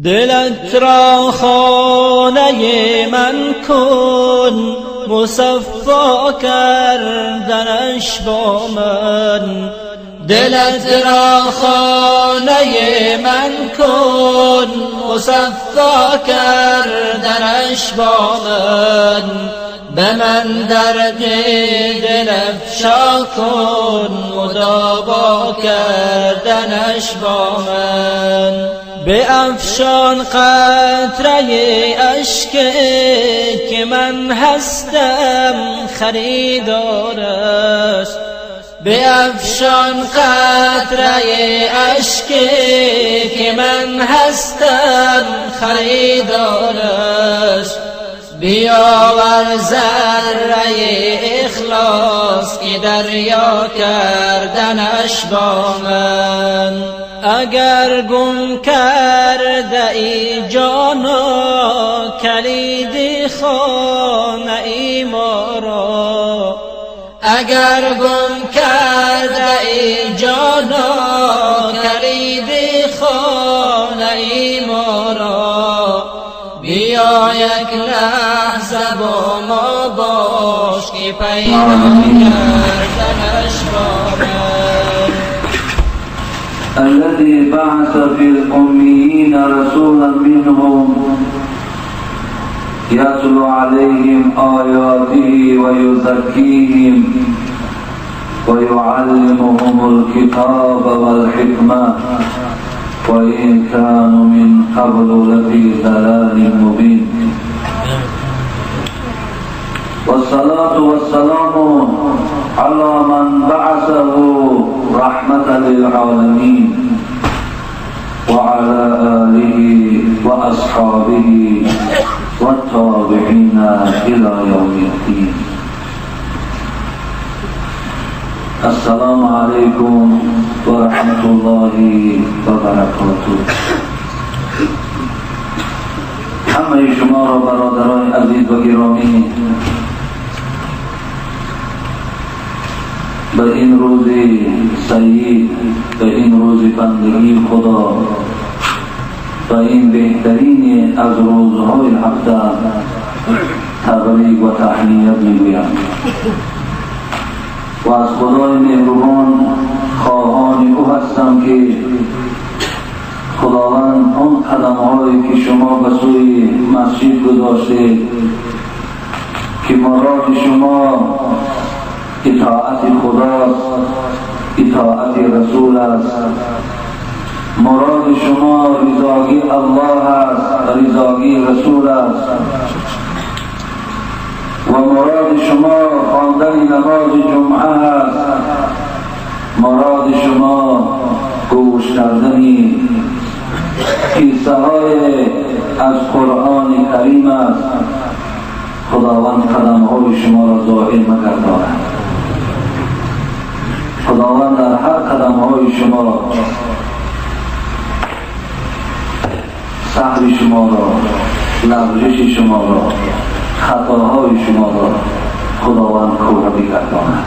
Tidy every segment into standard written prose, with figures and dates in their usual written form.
دلت را خانه من کن، مصفا کردنش با من. دلت را خانه من کن، مصفا کردنش با من. به من درد دل افشا کن، مداوا کردنش با من. به افشان قطره اشک که من هستم خریدارش. به افشان قطره اشک که من هستم خریدارش. بیاور ذره اخلاص که دریا کردنش با من. اگر گم کرده ای جانا کلید خانه ای ما را. اگر گم کرده ای جانا کلید خانه ای ما را. بیا یک لحظه با ما باش که پیدا کردنش با من. الذي بعث في الأميين رسولا منهم يتلو عليهم آياته ويزكيهم ويعلمهم الكتاب والحكمة وإن كانوا من قبل لفي ضلال مبين. والصلاة والسلام على من بعثه رحمة للعالمين وعلى آله وأصحابه والتابعين إلى يوم الدين. السلام عليكم ورحمة الله وبركاته. همه شما را برادران عزیز و گرامی به این روز سعید، به این روز بندگی خدا، به این بهترین از روزهای هفته تبریک و تهنیت میگویم و از خدای مهربان خواهان او هستم که خداوند آن قدم‌هایی که شما به سوی مسجد گذاشته که مراد شما اطاعت خداست، اطاعت رسول است، مراد شما رضایی الله است، رضایی رسول است و مراد شما خواندن نماز جمعه است، مراد شما گوش کردن قصه های از قرآن کریم است. خداوند قدم های شما را ظاهر مگرداند. خداوند در هر قدم های شما سهو شما را، لغزش شما را، خطاهای شما را خداوند کوه بگرداند.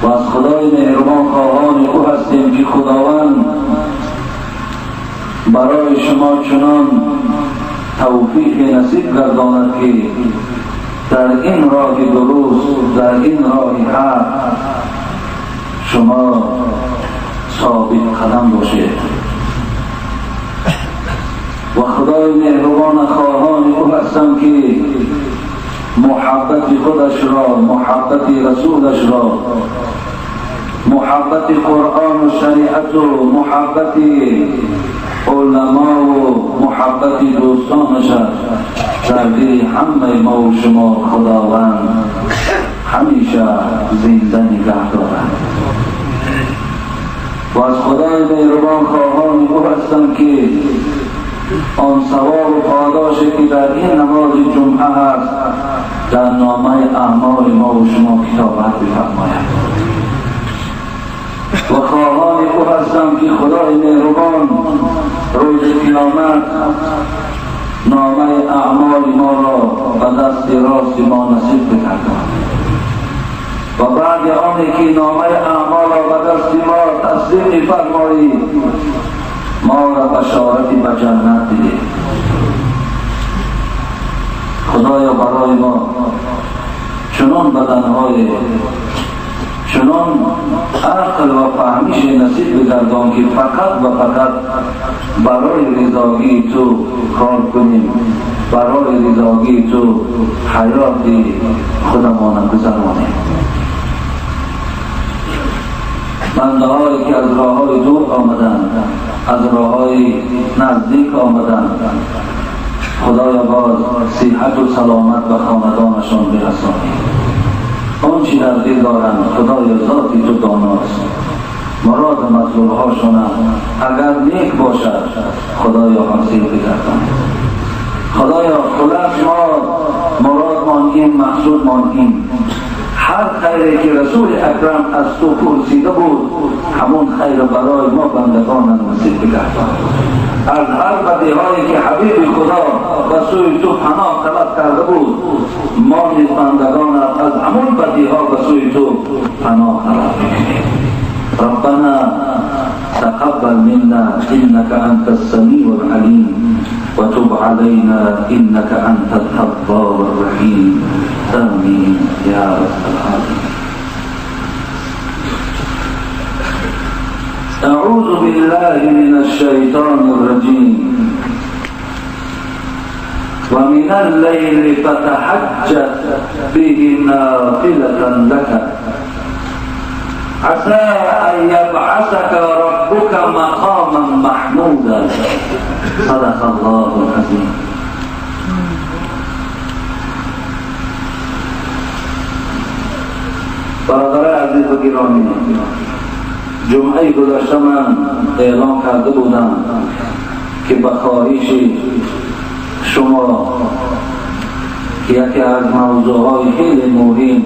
و از خدای مهربان خواهان او هستیم که خداوند برای شما چنان توفیق نصیب گرداند که در این راه درست، در این راه حق شما ثابت قدم باشید. و خدای مهربان خواهان او هستم که محبت خودش را، محبت رسولش را، محبت قرآن و شریعت و محبت علما و محبت دوستانش در دل همه ما و شما خداوند همیشه زنده نگه دارد. و از خدای مهربان خواهان او هستم که آن ثواب و پاداشی که در این نماز جمعه هست در نامه اعمال ما و شما کتابت بفرماید. و خواهان او هستم که خدای مهربان روز قیامت نامه اعمال ما را به دست راست ما نصیب بگرداند و بعد آنی که نامه اعمال را به دست ما تصدیق فرمایید ما را بشارتی به جنت بده. خدایا برای ما چنان بدنهای چنان عقل و فهمیش نصیب بگردان که فقط و فقط برای رضایی تو کار کنیم، برای رضایی تو حیات خودمان گذرانیم. بنده هایی که از راه های دور آمدند، از راه های نزدیک آمدند، خدایا باز صحت و سلامت به خاندانشان برسانی. آن چی در دل دارند خدایا ذاتی تو داناست. مراد مطلوب هاشون اگر نیک باشد خدایا حاصل بگردان. خدایا خلاص ما مراد مان این، مقصود مان این، هر خیری که رسول اکرم از تو پرسیده بود همون خیر برای ما بندگان نصیب بگردان. از هر بدیهایی که حبیب خدا به سوی تو پناه طلب کرده بود ما نیز بندگان از همون بدیها به سوی تو پناه طلب میکنیم. ربنا تقبل منا انك انت السميع العليم وتب علينا انك انت التواب الرحيم. امين يا رب العالمين. أعوذ بالله من الشيطان الرجيم. ومن الليل فتهجد به نافلة لك عسى أن يبعثك ربك مقاما محمودا. صدق الله العظيم. برادران عزیز و گرامی، جمعه گذشته من اعلام کرده بودم که به خواهش شما که یکی از موضوعهای خیلی مهم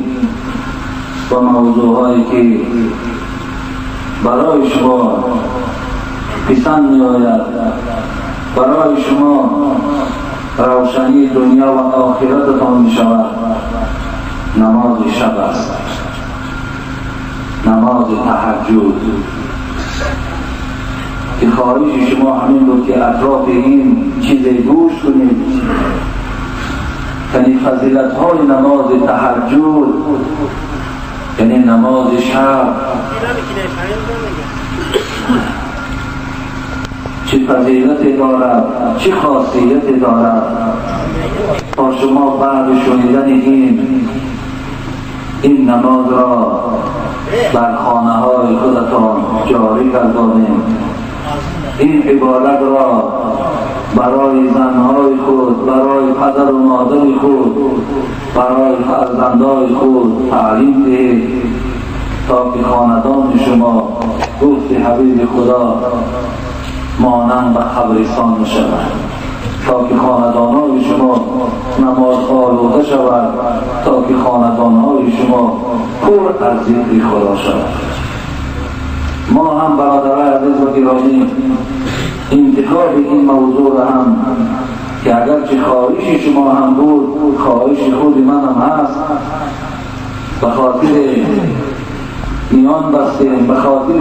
و موضوعهایی که برای شما پسند می آید، برای شما روشنی دنیا و آخرتتان می شود، نماز شب است، نماز تهجد. که خواهش شما همین بود که اطراف این چیز گوش کنید، یعنی فضیلت های نماز تهجد، یعنی نماز شب چه فضیلت دارد، چه خاصیت دارد. تا شما بعد شنیدن این نماز را بر خانه های خودتان جاری گردانید. این عبادت را برای زنهای خود، برای پدر و مادر خود، برای فرزندان خود تعلیم دهید تا که خاندان شما گفت حبیب خدا مانند به قبرستان شود، تا که خاندانهای شما نماز آلوده شود، تا که خاندانهای شما پر از ذکر خدا شود. ما هم برادران عزیز و گرامی انتخاب این موضوع را هم که اگرچه خواهش شما هم بود، خواهش خود من هم هست، به خاطر میان بستیم، به خاطر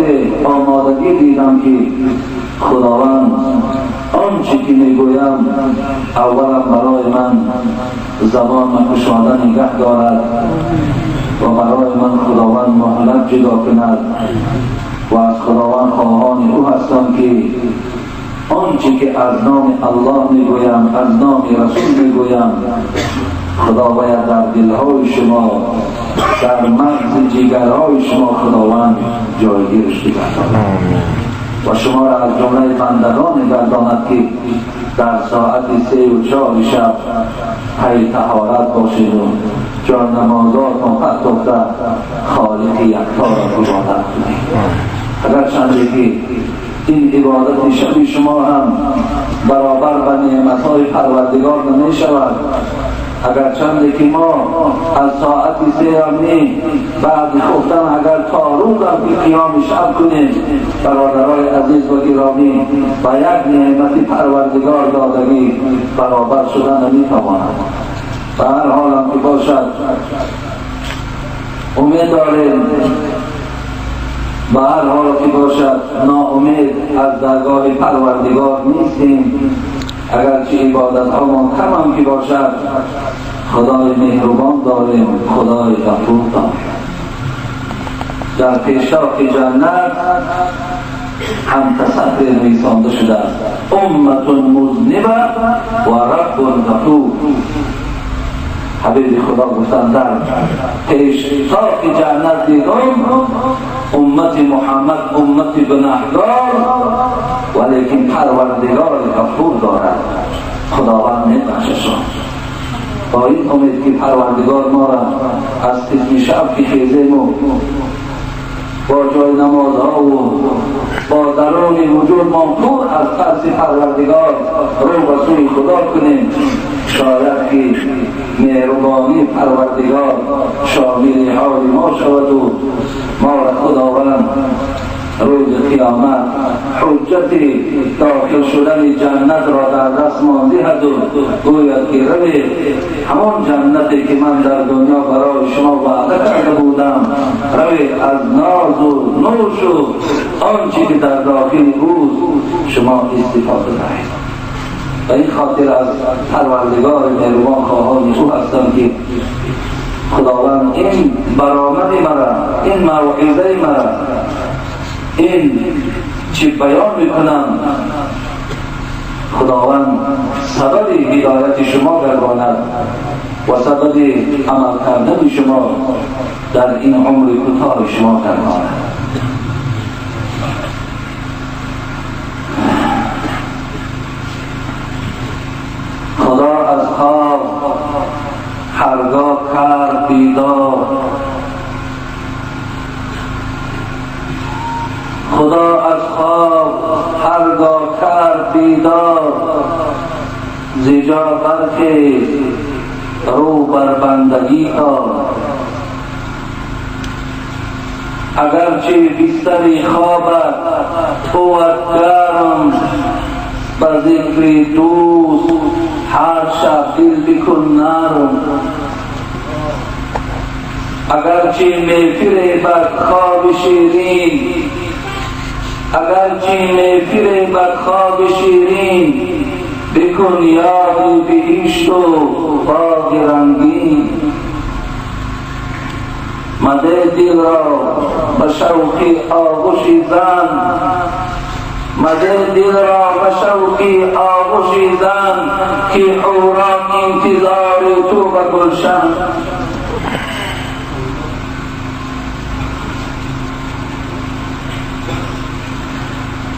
آمادگی دیدم که خداوند آنچه که میگویم اولا برای من زبان کشاده نگه دارد و برای من خداوند مهلت جدا کند و از خداوند خواهان او هستم که آنچه که از نام الله میگویم، از نام رسول میگویم، خدا باید در دلهای شما، در مغز جگرهای شما خداوند جایگیرش بگرداند و شما را از جمله بندگان گرداند که در ساعت 3 و 4 شب پی طهارت باشید و جان نمازات مقدسه خالق یکتا را عبادت کنید. اگر چندی که این عبادت شب شما هم برابر به نعمتهای پروردگار نمی شود، اگر چندی که ما از ساعت 3 امنی بعد خفتن اگر تا روز هم که قیام شب کنیم، برادرای عزیز و گرامی با یک نعمت پروردگار دادگی برابر شدن نمی تواند. به هر حال هم که باشد امید داریم به هر حال که باشد ناامید از درگاه پروردگار نیستیم. اگرچه عبادت هامان کم هم که باشد خدای مهربان داریم، خدای غفور داریم. در پیشتاق جنت هم تصدر نویسانده شده است امت مذنبه و رب غفور. حبیب خدا گفتند در پیشتاق جنت دیدم امت محمد امت گناهگار ولیکن پروردگار غفور دارد، خداوند میبخششان. با این امید که پروردگار ما را از قسم شب که خیزیم و با جای نمازها و با درون وجود منفور از ترس پروردگار رو به سوی خدا کنیم. شاید که مهربانی پروردگار شامل حال ما شود و ما را خداوند روز قیامت حجت داخل شدن جنت را در دست ماندهد و گوید که روی همان جنتی که من در دنیا برای شما وعده کرده بودم، روی از ناز و نوش و آنچه که در داخل بود شما استفاده دهید. و این خاطر از پروردگار مهربان خواهان او هستم که خداوند این برآمد مرا، این موعظه مرا، این چی بیان میکنم خداوند سبب هدایت شما گرداند و سبب عمل کردن شما در این عمر کوتاه شما گرداند. خدا از خواب هرگاه کرد بیدار، خدا از خواب هرگاه کرد بیدار، زیجا برخیز رو بر بندگی کار. اگرچه بستری خوابت بود گرم، به ذکر دوست هر شب دل بکن نرم. اگرچه میفریبد خواب شیرین، اگرچه میفریبد خواب شیرین، بکن یاد بهشت و باغ رنگین. مده دل را به شوق آغوش زن، مده دل را به شوق آغوش زن که حوران انتظار تو به گلشن.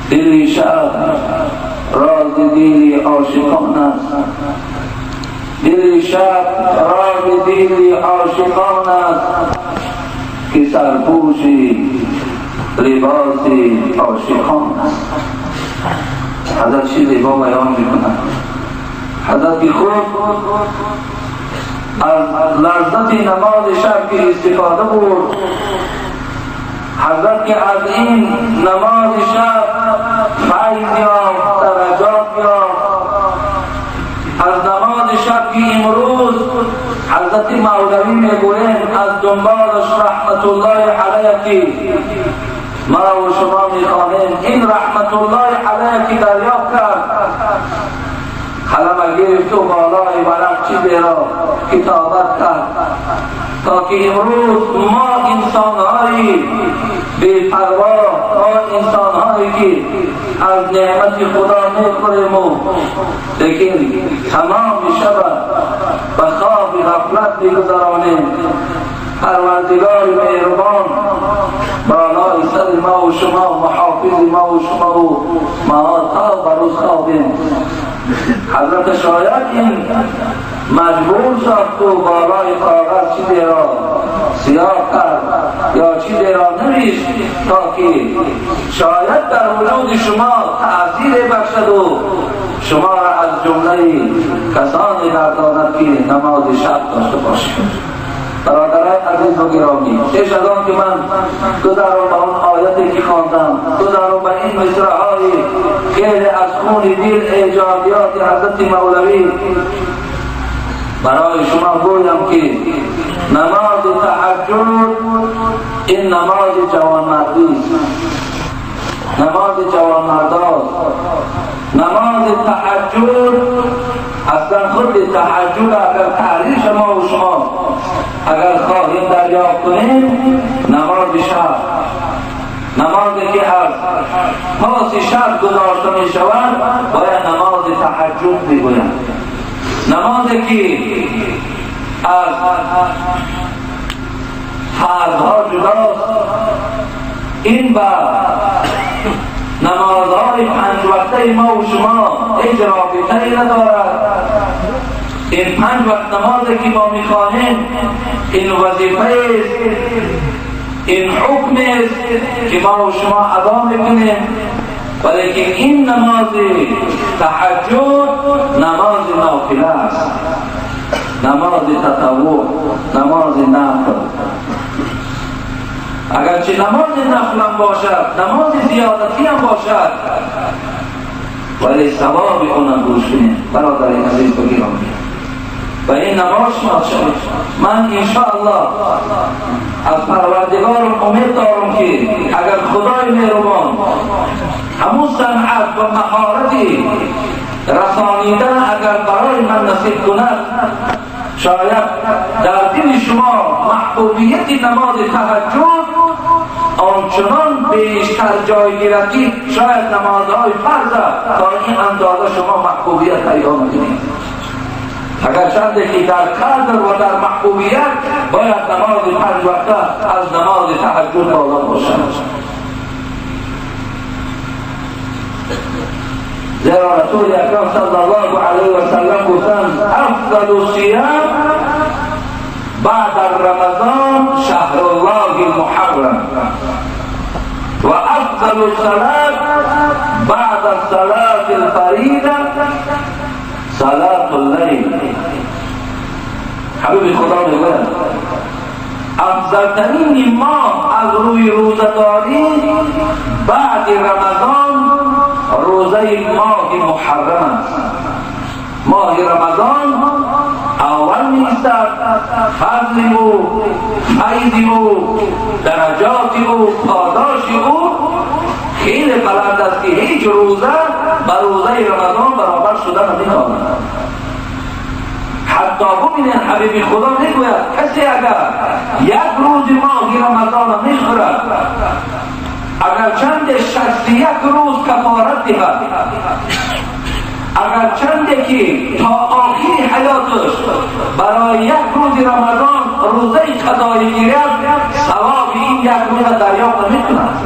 دل شب راز دل عاشقان است، دل شب راز دل عاشقان است که سرپوش لباس عاشقان است. حضرت چی زیبا بیان میکنند. حضرت که خود از لذت نماز شب که استفاده بود، حضرت که از این نماز شب فیض یافت، درجات یافت. از نماز شب که امروز حضرت مولوی میگویند از دنبالش رحمت الله علیه که ما و شما میخوانیم این رحمت الله علیه که دریافت کرد، قلم گرفت و بالای ورق چیزی را کتابت کرد تا که امروز ما انسانهایی بی پروا، ما انسانهایی که از نعمت خدا میخوریم لیکن تمام شب به خواب غفلت میگذرانیم. پروردگار مهربان بالای سر ما و شما، محافظ ما و شما و ما تا بروز خوابیم. حضرت شاید این مجبور ساخت و بالای کاغذ چیزی را سیاه کرد یا چیزی را نوشت تا که شاید در وجود شما تأثیر بخشد و شما را از جمله کسانی گرداند که نماز شب داشته باشید. برادران عزیز و گرامی، پیش از آن که من گذارم به اون آیتی که خواندم، گذارم به این مصرع‌های خیلی از خون دل ایجابیات حضرت مولوی، برای شما گویم که نماز تهجد این نماز جوانمردی است، نماز جوانمرداست، نماز تهجد. اصلا خود تهجد اگر تعریف ما و شما اگر خواهیم دریافت کنیم، نماز شب، نمازی که از پاس شب گذاشته می شود باید نماز تهجد میگویند. نمازی که از فرضها جداست، این با نمازهای 5 وقته ما و شما هیچ رابطه‌ای ندارد. این 5 وقت نمازی که ما میخوانیم این وظیفه است، این حکم است که ما و شما ادا میکنیم. ولیکن این نماز تهجد نماز نافله است، نماز تطوع، نماز نفل. اگرچه نماز نفل هم باشد، نماز زیادتی هم باشد، ولی ثواب اونم گوش کنیم برادر عزیز بگیرم. و این نماز شما شد. من انشاءالله از پروردگارم امید دارم که اگر خدای مهربان همون صنعت و مهارتی رسانیدن اگر برای من نصیب کند، شاید در دل شما محبوبیت نماز تهجد آنچنان بیشتر جای گیرد که شاید نمازهای فرض تا این اندازه شما محبوبیت پیدا نکنید. اگر چند که در قدر و در محبوبیت باید نماز 5 وقته از نماز تهجد بالا باشد. زیرا رسول اکرم صلی الله علیه و سلم گفتند افضل الصیام بعد رمضان شهر الله المحرم و افضل الصلاة بعد الصلاة الفریضه صلاة اللیل. حبیب خدا میگوید افضلترین ماه از روی روزه‌داری بعد رمضان روزه ماه محرم است. ماه رمضان اول نیستد، فضل او، فیض او، درجات او، پاداش او خیلی بلند است که هیچ روزه به روزه رمضان برابر شده نمی‌تواند. حتی ببینید حبیب خدا میگوید کسی اگر یک روز ماه رمضان میخورد، اگر چند شخص یک روز کفارت دهد، اگر چند که تا آخر حیاتش برای یک روز رمضان روزه قضایی گیرد، ثواب این یک روز دریافت نمی‌کند.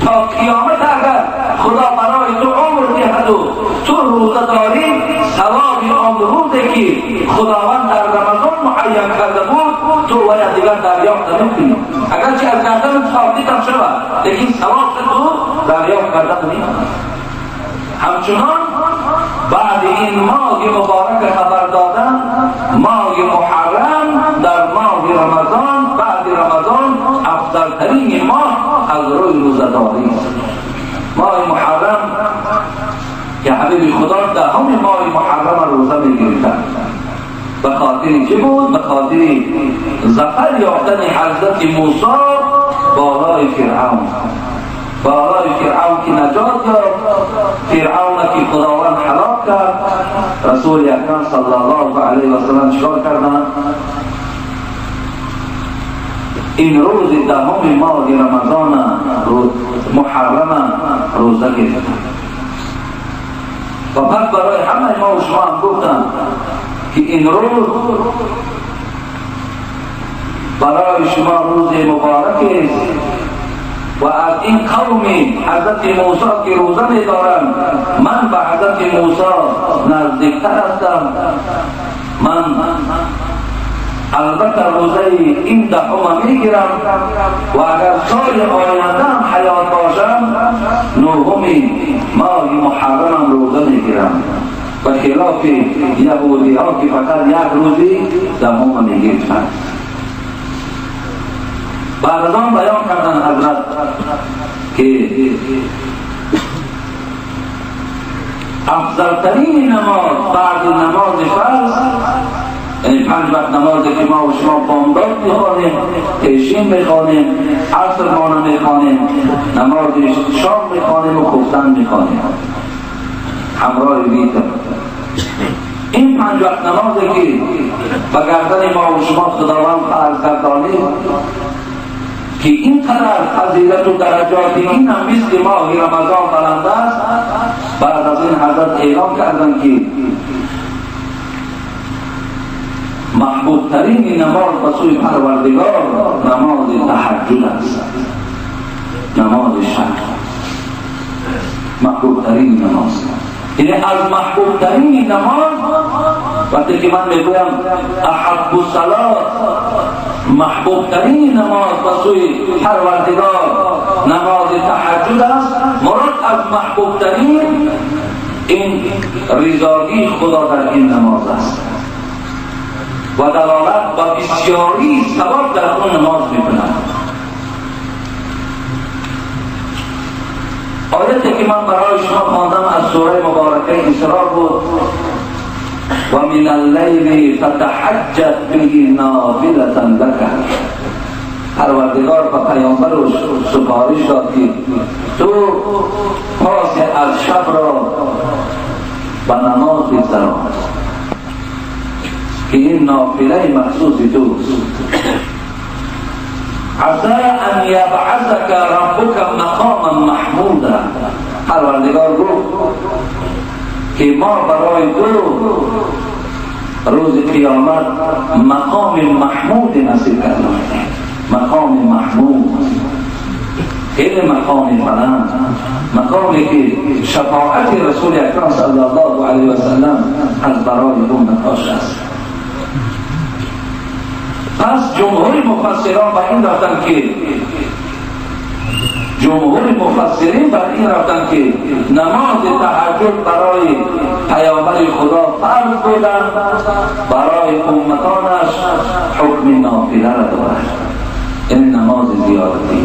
تا قیامت اگر خدا برای تو عمر دهد و تو روزه داری، ثواب آن روزی که خداوند در رمضان معین کرده بود تو باید دیگر دریافت نمی‌کنی. اگرچه از گردن ثابت هم شود، لیکن ثواب تو دریافت کرده نمی‌کنی. همچنان بعد این ماه مبارک خبر دادن، ماه محرم در ماه رمضان بعد رمضان افضلترین ماه از روی روزه‌داری است. ماه محرم که حبیب خدا دهم ماه محرم روزه می‌گرفتند. به خاطر چه بود؟ به خاطر ظفر یافتن حضرت موسی بالای فرعون، بالای فرعون که نجات یافت، فرعون که خداوند هلاک کرد. رسول اکرم صلی الله علیه و سلم چیکار کردند؟ این روز دهم ماه رمضان محرم روزه گرفتند و پس برای همه ما و شما هم گفتند که این روز برای شما روز مبارک است و از این قوم حضرت موسی که روزه می دارند من به حضرت موسی نزدیکتر هستم. من البته روزه این دهم میگیرم و اگر سال آینده هم حیات باشم نهم ماه محرم روزه میگیرم، به خلاف یهودی ها که فقط یک روزی دهم میگیرند. بعد از آن بیان کردن حضرت که افضلترین نماز بعد نماز فرض، یعنی این 5 وقت نمازی که ما و شما بامداد میخوانیم، پیشین میخوانیم، عصر مانه میخوانیم، نماز شام میخوانیم و خفتن میخوانیم همراه ویتر. این 5 وقت نمازی که به گردن ما و شما خداوند فرض گردانید که اینقدر فضیلت و درجات این هم مثل ماه رمضان بلند است، بعد از این حضرت اعلام کردن که محبوب ترین نماز به سوی پروردگار نماز تهجد است، نماز شب محبوب ترین نماز. یعنی از محبوب ترین نماز وقتی که من میگویم احب الصلات محبوب ترین نماز به سوی پروردگار نماز تهجد است، مراد از محبوب ترین این رضایی خدا در این نماز است و دلالت و بسیاری ثواب در اون نماز میکنند. آیتی که من برای شما خواندم از سوره مبارکه اسراء بود و من اللیل فتهجد به نافلة لک. پروردگار به پیامبر سفارش داد که تو پاس از شب را به نماز بگذران که این نافله مخصوص توست. عسى ان یبعثک ربک مقاما محمودا. پروردگار گفت که ما برای تو روز قیامت مقام محمود نصیب کردیم. مقام محمود خیلی مقام بلند، مقامی که شفاعت رسول اکرم صلی الله علیه و سلم از برای اون نقاش است. پس جمهور مفسران بر این رفتن که نماز تهجد برای پیامبر خدا فرض بودند، برای امتانش حکم نافله را دارد، این نماز زیارتی.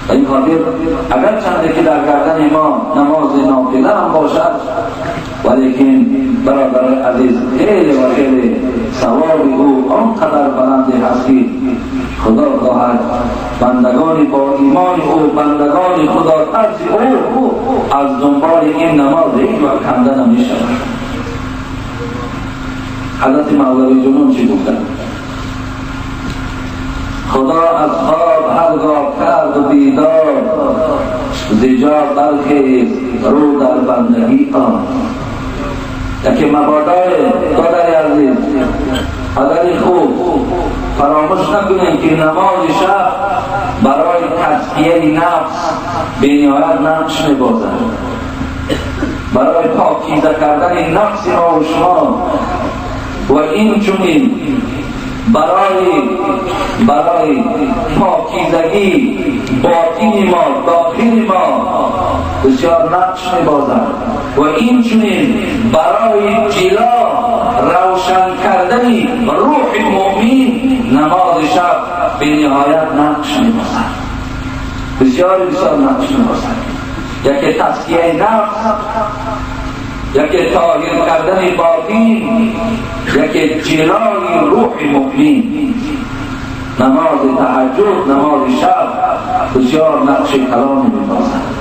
این خاطر اگر چنده که در گردن ما نماز نافله هم باشد، ولیکن برادر عزیز خیلی و خیلی ثواب او آنقدر بلند هست که خدا خواهد بندگان با ایمان او، بندگان خدا ترس او از دنبال این نماز هیچ وقت کنده نمیشود. حضرت مولوی جنون چی گفتن؟ خدا از خواب هرگاه کرد و بیدار، زجا برخیز رو در بندگی آن. یکی مبادای دادر عزیز حضرت خوب فراموش نکنیم که نماز شب برای تزکیه نفس بنیاد نقش می‌بازد، برای پاکیزه کردن نفس ما و شما و این چنین برای پاکیزگی باطن ما داخل ما بسیار نقش می‌بازد و این چنین برای جلا روشن کردن روح مؤمن نماز شب به نهایت نقش می‌بازد، بسیار نقش می‌بازد. یکی تزکیه نفس، یکی طاهر کردن باطن، یکی جلای روح مؤمن. نماز تهجد، نماز شب بسیار نقش کلام می‌بازد.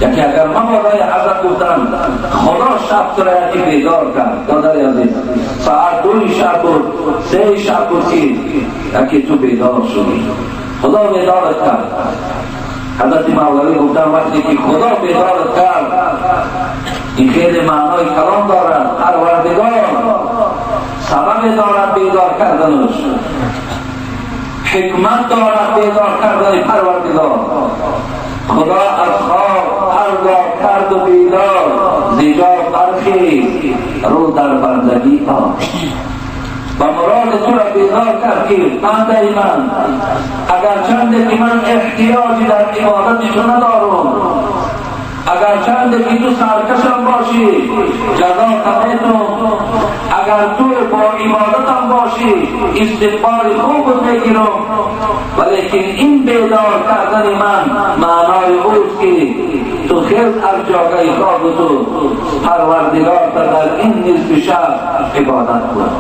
یکی اگر مبادای حضرت گفتن خدا شب تو را یکی بیدار کرد، دادر عزیز ساعت 2 شب بود 3 شب بود که یکی تو بیدار شدی، خدا بیدارت کرد. حضرت مولوی گفتن وقتی که خدا بیدارت کرد، این خیلی معنای کلام دارد. پروردگار سبب دارد بیدار کردنش، حکمت دارد بیدار کردن پروردگار. خدا از خواب هرگاه کرد و بیدار، زیجا برخیز رو در بندگی آن. و مراد تو را بیدار کرد که بنده من اگر چنده که من احتیاجی در عبادت تو ندارم، اگر چنده که تو سرکشم باشی جزا تمیتم، اگر تو با عبادتم باشی استقبال خوب میگیرم، ولیکن این بیدار کردن من معنای اوست که تو خیلی از جاگه خواب تو پروردگار تا در این نصف شب عبادت کن.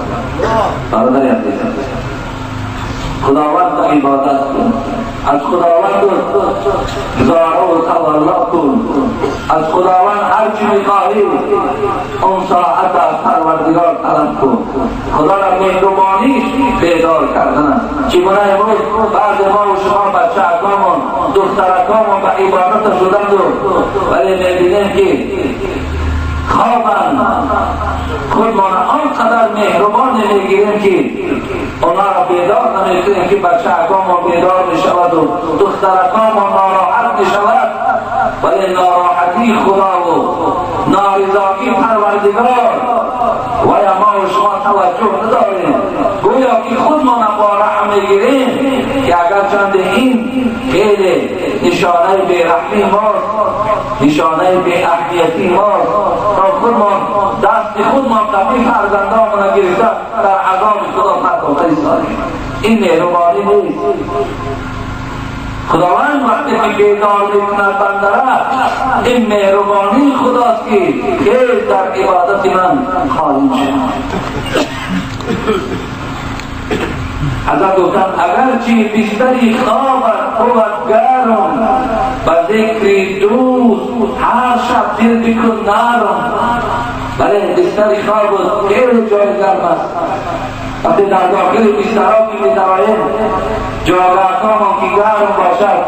برادر عزیز، خداوند عبادت کن، از خداوند زارا و تولا کن، از خداوند هر چی میخواهی اون ساعت از پروردگار طلب کن. خدا را مهربانیش بیدار کردن است. چگونه امروز بعض ما و شما بچه اکامون دخترکامون به عبادت شدند ولی میبینیم که خوابن خودمان آنقدر مهربان میگیریم که اونا را بیدار نمیکنیم که بچه اکامون بیدار میشود و دخترکامون ناراحت میشود، ولی ناراحتی خدا و نارضایی پروردگار و ما و شما توجه نداریم. گویا که خودمان با رحم میگیریم که اگر چند این خیلی نشانه بیرحمی ماست، نشانه بی اهمیتی ماست، تا خودمان دست خودمان قبلی فرزندانمان گرفته در عذاب خدا فرقاته ایستادیم. این مهربانی نیست. خداوند وقتی که بیدار میکند بنده را، این مهربانی خداست که خیلی در عبادت من خواهیم شد. حضرت گفتن اگرچه بستری خوابت بود گرم و ذکر دوست هر شب دل بکن نرم، ولی بستری خوابت خیلی جای گرم است. وقتی در داخل بسترها که می‌دواییم جاگه‌ها که گرم باشد،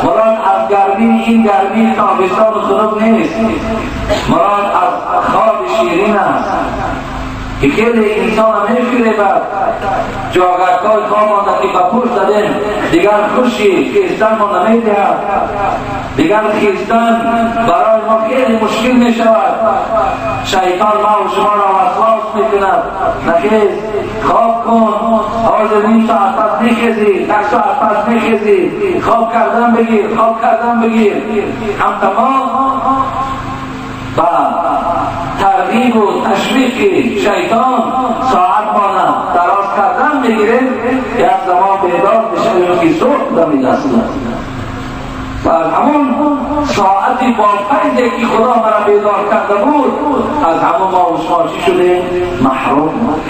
مراد از گرمی این گرمی تابستان خنک نیست، مراد از خواب شیرین است که خیلی انسان می‌فکره بر جاگه‌های خواب مانده که بپوش زدیم دیگر خوشی خیستن ما نمی‌دهد، دیگر خیستن برای ما خیلی مشکل می‌شود. شیطان ما و شما را وسواس می‌کند نخیز خواب کن، حاضر نیم ساعت پس میخیزی، یک ساعت پس میخیزی، خواب کردن بگیر، خواب کردن بگیر. هم تمام با ترغیب و تشویق شیطان ساعت مانه دراز کردن بگیره که از زمان بیدار بشویم که صبح دمیدستند. و از همون ساعتی با فیضی که خدا مرا بیدار کرده بود از همون ما و شما چی شده؟ محروم بود.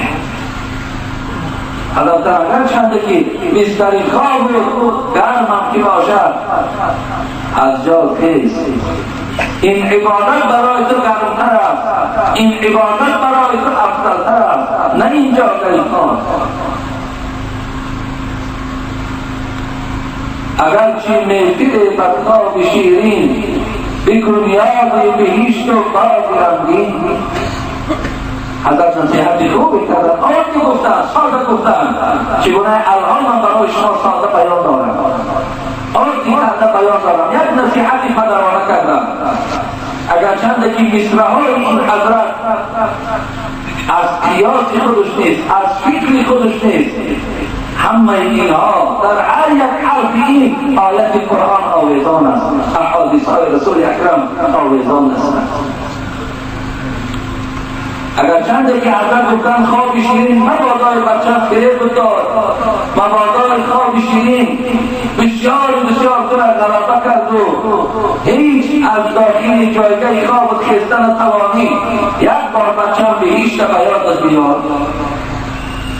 حضرت اگر چنده که بستری خواب گرمم که باشد از جا خیز. این عبادت برای تو گرمتر است، این عبادت برای تو افضلتر است، نه اینجا گریخان. اگرچه میفیده بدخواب شیرین بکن یادی بهشت و باغ رنگین. حضرت نصیحت خوبی کردن، آنی گفتن، ساده گفتن چگونه الان من برای شما ساده بیان دارم، آنی ساده بیان دارم. یک نصیحتی پدرانه کردم، اگر چنده که مصرهای این حضرت از قیاس خودش نیست، از فکر خودش نیست، همه اینها در هر یک حرف این آیت قرآن آویزان است، احادیث های رسول اکرم آویزان است. اگر چنده که حضرت گفتن خواب شیرین مبادای بچه فریب بودار، مبادای خواب شیرین بسیار بسیار تو را غلبه کرد و هیچ از داخل جایگاه خواب خستن توانی یک بار بچه بهشت بیاد بیاد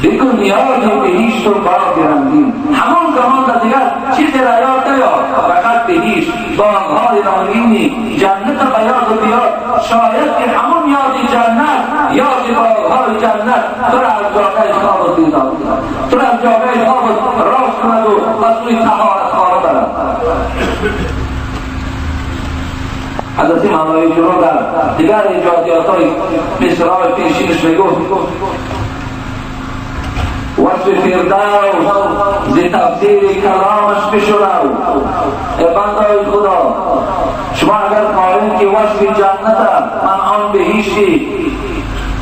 بکن یادی بهشت و باغ رنگین. همون زمان در دیگر چیزی را یاد نیاد، فقط بهشت باغ‌های رنگینی جنت بیاد بیاد. شاید که همون یادی جنت یادی باغ‌های جنت تو را از جاگه خوابت بیدار، تو را از جاگه خوابت راست کند و از روی طهارت خانه برد. حضرت مولوی جنوب در دیگر ایجادیات‌های مصرهای پیشینش میگفت وصف فردوس ز تفسیر کلامش بشنو. ای بنده‌های خدا، شما اگر خواهید که وصف جنت من آن بهشتی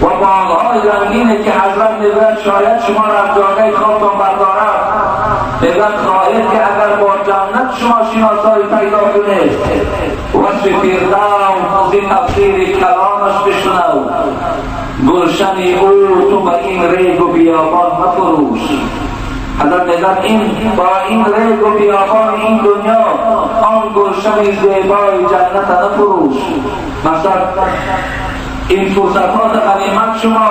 و باغ‌های رنگینه که حضرت میگوید شاید شما را از جاگه خوابتان بردارد، میگوید خواهید که اگر با جنت شما شناسایی پیدا کنید وصف فردوس ز تفسیر کلامش بشنو. گلشن او تو به این ریگ و بیابان مفروش، حضرت میگن این با این ریگ و بیابان این دنیا آن گلشن زیبای جنت نفروش. مثلا این فرصتات غنیمت شما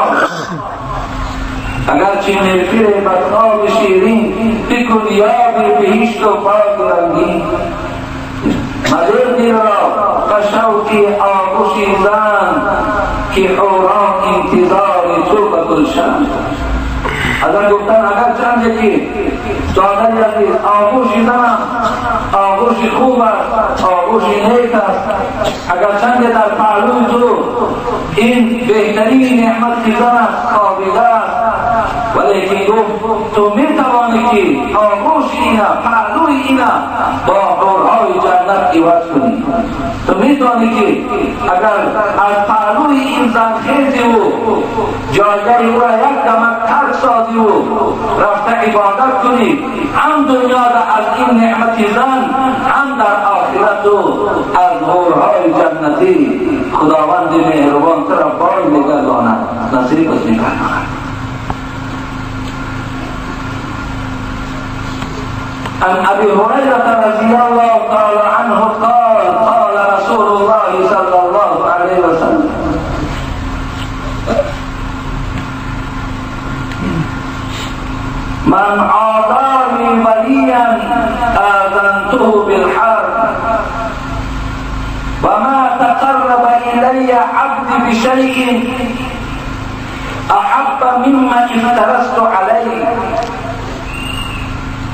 اگر چی میفیره بر آب شیرین بکن یابی بهشت و باغ رنگین. مدردی را قشوکی آغوشی زن که حوران انتظار تو به گلشن. اگر گفتن اگر چند یکی دادر یکی آغوشی زنم آغوشی خوب است آغوشی نیک است اگر چند در پهلوی تو این بهترین نعمت که زن است خوابیده است ولیکن گفت تو میتوانی که آغوش اینا پهلوی اینا با حورهای جنت عوض کنی. تو میتوانی که اگر از پهلوی این زنخیزی و جایگری او را یک دمک ترک سازی و رفته عبادت کنی هم دنیا از این نعمت زن هم در آخرت و از حورهای جنتی خداوند مهربان تر بای میگرداند نصیب است میگرداند. عن ابي هريره رضي الله تعالى عنه قال قال رسول الله صلى الله عليه وسلم من عاداني وليا آذنته بالحرب وما تقرب إلي عبدي بشيء أحب مما افترست عليه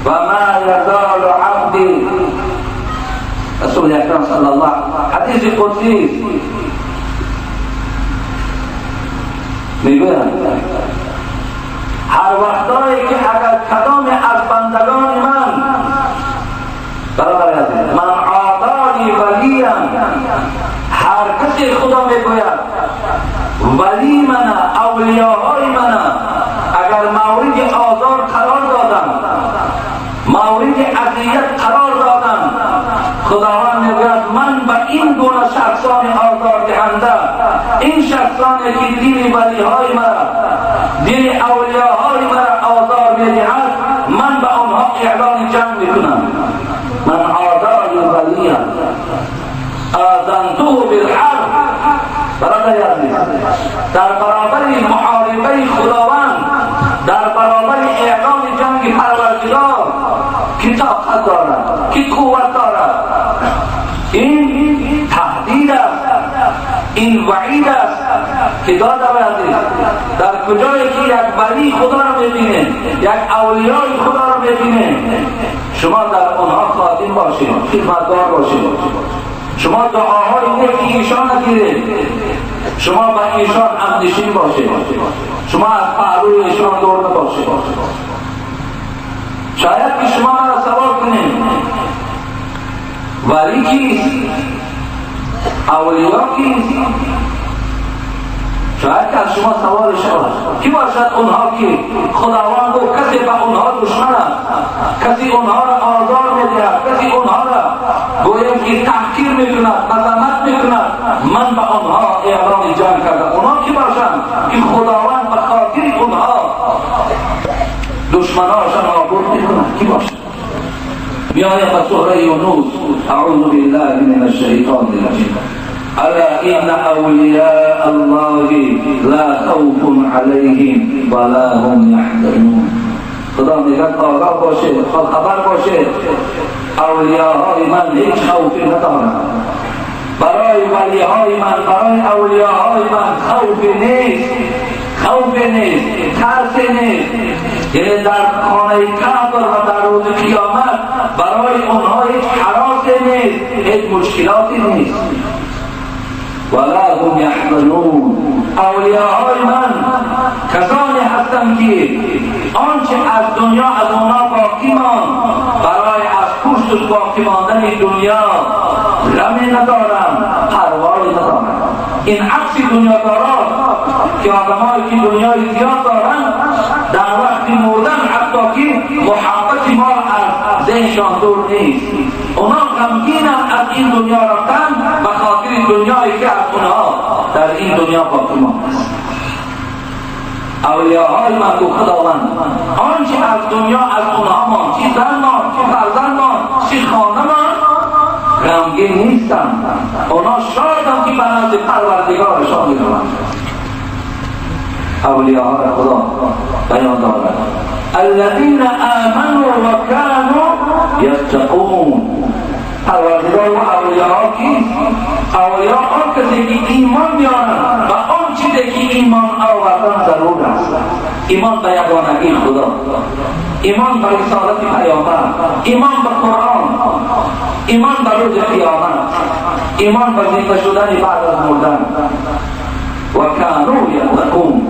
وما يزال عبدي. رسول اکرم صلی الله حدیث قدسی میگوید هر وقتایی که اگر کدام از بندگان من برابر است من عادانی ولیم هر کسی خدا میگوید ولی من اولیاهای من اگر مورد آزار قرار دادم مورد اذیت قرار دادم خداوند میگوید من به این گونه شخصان آزار دهنده این شخصانی که دین ولیهای مرا دین اولیاهای مرا آزار میدهد من به آنها اعلان جنگ میکنم. من عادای ولیم آذنته بالحرب. برادر عزیز در برابر محاربه خداوند در برابر اعلان جنگ پروردگار کی طاقت دارد کی قوت دارد؟ این تهدید است این وعید است که داده عزیز در کجایی که یک ولی خدا را میبینه یک اولیای خدا را میبینه شما در آنها خادم باشید خدمتگار باشید شما دعاهای نیکی ایشان نگیرید شما با ایشان همنشین باشید شما از پهلوی ایشان دور نباشید. شاید که شما را سوال کنید ولی کیست؟ اولیا کیست؟ شاید که از شما سوال شود کی باشد اونها که خداوند و کسی به اونها دشمن است کسی اونها را آزار میدهد کسی اونها را گویم که تحقیر میکند مذمت میکند من به آنها اعلان جنگ کردم. اونها کی باشند که خداوند به خاطر اونها دشمناشان آبرد میکند کی باشد؟ بیایم به سوره یونس اعوذ بالله من الشیطان الرجیم الا ان اولیاء الله لا خوف علیهم ولا هم یحزنون. خدا میگه آگاه باشید خبر باشید اولیاهای من هیچ خوفی ندارند برای ولیهای من برای اولیاهای من خوفی نیست ترس نیست. یعنی در خانه کبر و در روز قیامت برای اونها هیچ حراسی نیست هیچ مشکلاتی نیست. ولا هم یحزنون. اولیاهای من کسانی هستند که آنچه از دنیا از آنها باقی ماند برای از پشت باقی ماندن دنیا غمی ندارند پروایی ندارند. این عکس دنیا دارد که آدمایی که دنیای زیاد دارند در وقت مردن حتی که محبت ما از ذهنشان دور نیست اونا غمگینند از این دنیا رفتن به خاطر دنیایی که از اونها در این دنیا باقی مانده است. اولیاءهای من گفت خداوند آنچه از دنیا از اونها مان، چی زن مان، چی فرزند مان، چی خانه مان، غمگین نیستن، اونا شادن که به نزد پروردگارشان میروند. اولیاء خدا بیان دارد الذین آمنوا و كانوا یتقون. پروردگار و اولیاء کیست؟ اولیاء آن کسی که ایمان بیارند و آن چیزی که ایمان آوردن ضرور است. ایمان به یگانگی خدا، ایمان به رسالت پیامبر، ایمان به قرآن، ایمان به روز قیامت، ایمان به زنده شدن بعد از مردن. و كانوا یتقون.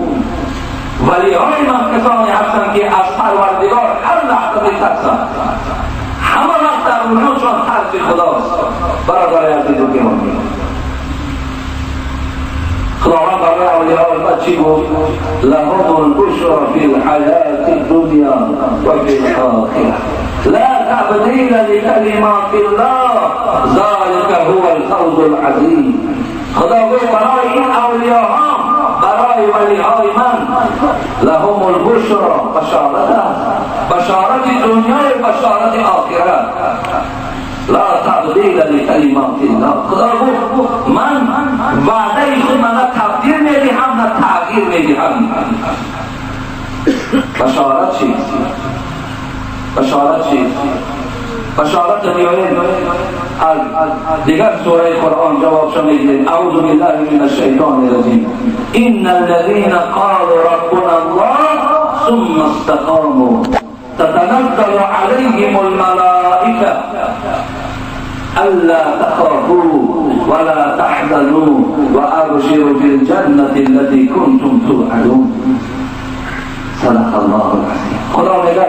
ولیهای من کسانی هستند که از پروردگار هر لحظه می‌ترسند، همه وقت در وجودشان ترس خداست. برادر عزیز و گرامی، خداوند برای اولیاء الله چی گفت؟ لهم البشرى فی الحیاة الدنیا و فی الآخرة لا تبدیل لکلمات الله ذلك هو الفوز العظیم. خدا گفت برای این اولیاء، برای ولیهای من لهم البشرى، بشارت است، بشارت دنیا و بشارت آخرت. لا تبدیل لکلمات الله. خدا گفت من وعده خود من تبدیل میدهم نه تغییر میدهم. بشارت چیست؟ بشارت چیست؟ بشارت می‌آید از دیگر سوره قرآن جواب شمیدید. اعوذ بالله من الشیطان الرجیم. ان الذين قالوا ربنا الله ثم استقاموا تتنزل عليهم الملائكة ألا تخافوا ولا تحزنوا وأبشروا بالجنة التي كنتم توعدون. صدق الله العظیم. خدا میگه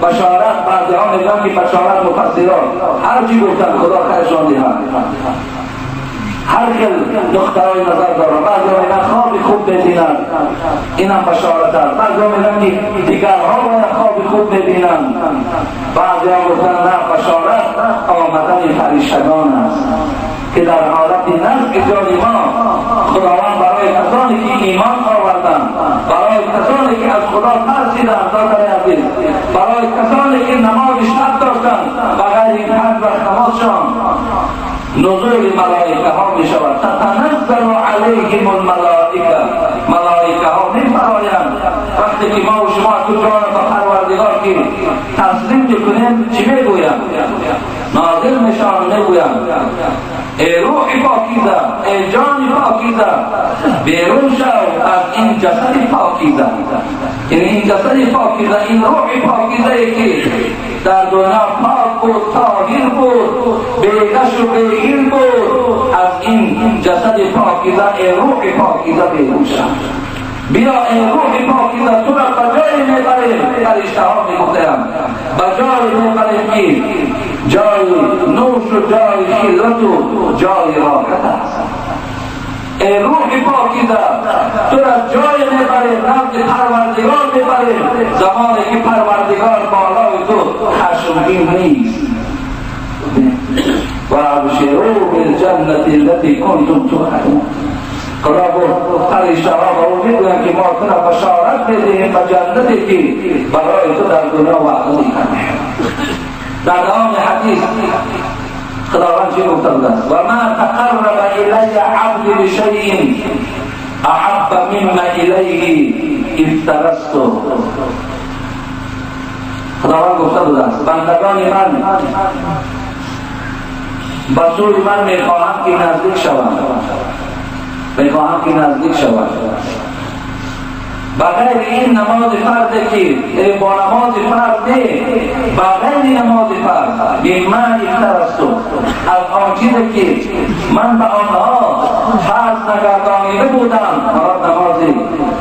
بشارت، بعضی ها میگن که بشارت مفسران هر چی گفتن خدا خیرشان دهد، هر کل دخترای نظر داره. بعضی ها میگن خواب خوب ببینند، اینم بشارت است. بعضی ها میگن که دیگرها باید خواب خوب ببینند. بعضی ها گفتن نه، بشارت آمدن فرشتگان است که در حالت نزع جان ما خداوند برای کسانی که ایمان آوردند، برای کسانی که از خدا ترسیدند، برای کسانی که نماز شب داشتند بغیر این حد و نمازشان نزول ملائکه ها می شود. تتنزل علیهم الملائکه. ملائکه ها می فرایند وقتی که ما و شما تو جان و پروردگار که تسلیم میکنیم چی میگویم؟ نازل میشن میگویم ای روح پاکیزه، ای جان پاکیزه، بیرون شو از این جسد پاکیزه. این جسد پاکیزه، این روح پاکیزه که در دنیا پاک بود، طاهر بود، بی‌غش و بی‌غیر بود، از این جسد پاکیزه ای روح پاکیزه بیرون شو. بیا ای روح پاکیزه، تو را به جای میبریم. فرشته ها میگفتند به جای میبریم که جای نوش و جای خیرت و جای راحت است. ای روح پاکیزه، تو را جای میبریم، نزد پروردگار میبریم، زمانی که پروردگار بالای تو خشمگین نیست. و ابشروا بالجنة التي كنتم توعدون. خدا گفت فرشته ها به او میگویند که ما تو را بشارت میدهیم به جنتی که برای تو در دنیا وعده میکنیم. در دوام حدیث خداوند چی گفته است؟ و ما تقرب الی عبد بشیء احب مما الیه افترضته. خداوند گفته است بندگان من به سوی من میخواهند که نزدیک شوند، میخواهم که نزدیک شود. بغیر این نماز فرض که با نماز فرض نه، بغیر نماز فرض به من افترستو از آن چیزی که من به آنها فرض نگردانیده بودم. مراد نماز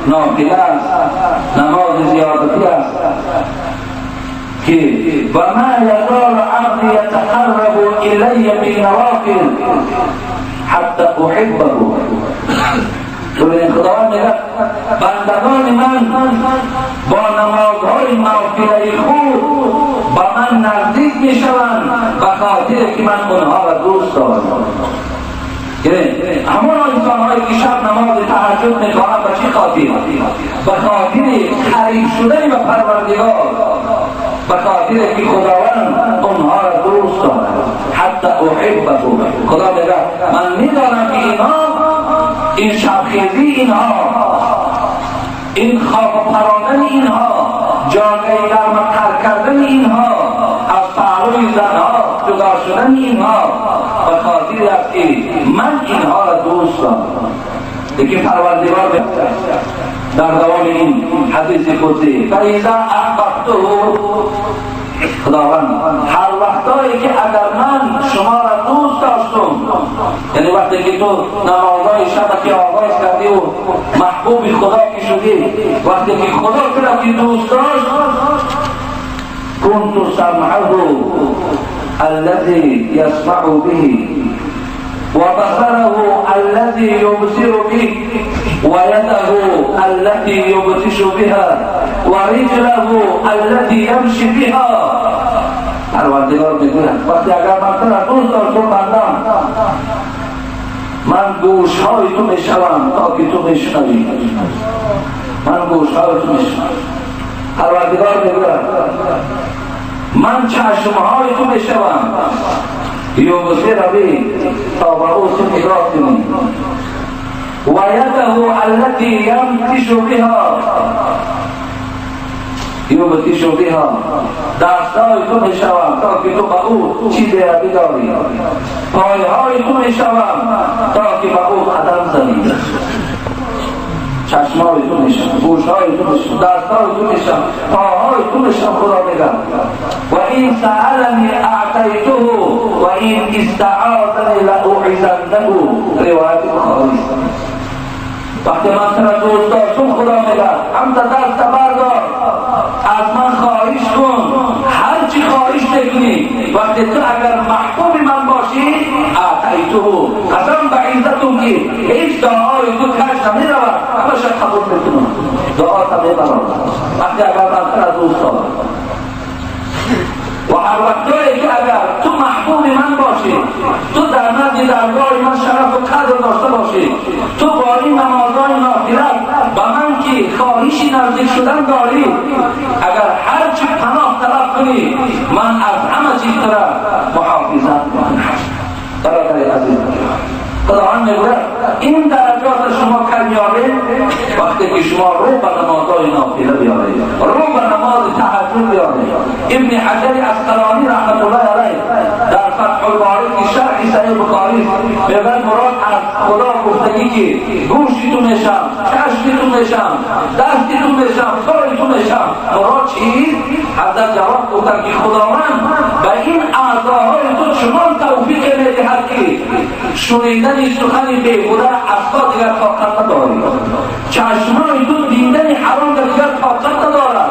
نافله است، نماز زیادتی است که و ما یزال عبدی یتقرب الی بالنوافل حتی احبه. ببینید خداوند میگه بندگان من با نمازهای نافله خود با من نزدیک میشوند به خاطر که من اونها را دوست دارم. یعنی همون انسان‌هایی که شب نماز تهجد میخوانند به چه خاطر؟ به خاطر قریب شدن به پروردگار، به خاطر که خداوند اونها را دوست دارد. حتی احبه، خدا میگه من میدانم که اینها، این شبخیزی اینها، این خواب پراندن اینها، جامعه گرم ترک کردن اینها، از پهلوی زنها جدا شدن اینها، به خاطر است که من اینها را دوست دارم. لیکن پروردگار در دوام این حدیث قدسی فاذا احببته، خداوند هر وقتایی که اگر من شما را دوست داشتم، یعنی وقتی که تو نمازهای شب که آغاز کردی و محبوب خدا که شدی، وقتی که خدا تو را که دوست داشت، كنت سمعه الذي يسمع به وبصره الذي يبصر به ويده التي يبطش بها ورجله التي يمشي بها. پروردگار میگوید وقتی اگر من تو را دوست داشتم بندم، من گوشهای تو میشوم تا که تو میشنوی، من گوشهای تو میشوم. پروردگار میگوید من چشمهای تو میشوم، یبصر به، تا به او تو نگاه کنی، و یده التي یمتش بها، یبطش بها، دستای تو میشوم تا که تو به او چیزی را بداری، پایهای تو میشوم تا که به او قدم زنی. چشمای تو میشم، گوشهای تو میشم، دستای تو میشم، پاهای تو میشم. خدا میگه و این سألنی اعطیته و این استعاذنی لأعیذنه. روایت بخاری. وقتی من تو را دوست داشتم، خدا میگه هم دست بردار، از من خواهش کن، هر چی خواهش بکنی. وقتی تو اگر محبوب من باشی، اعطیته، قسم به عزتم که هیچ دعای تو کج نمیرود، همه شد قبول میکنم، دعا تا میبرم. وقتی اگر من تو را دوست دارم و هر وقتایی که اگر تو محبوب من باشی، تو در نزد درگاه من شرف و قدر داشته باشی، تو با این نمازهای نافلت به من که خواهشی نزدیک شدن داری، اگر هر چی پناه طلب کنی، من از همه چیز را محافظت میکنم. برادر عزیز، خداوند میگوید این درجات شما کمیابه وقتی که شما رو به نمازهای نافله بیارید، رو به نماز تهجد بیارید. ابن حجر عسقلانی رحمت الله علیه در فتح الباری که شرح صحیح بخاری میگوید مراد از خدا گفتگی که گوشی تو میشم، چشمی تو میشم، دستی تو میشم، پای تو میشم. مراد چیست؟ حضرت جواب گفتن که خداوند به این اعضاهای تو چنان توفیق میدهد که شنیدن سخن بیهوده اصلا دیگر طاقت نداری، چشمای تو دیدن حرام دیگر طاقت ندارد،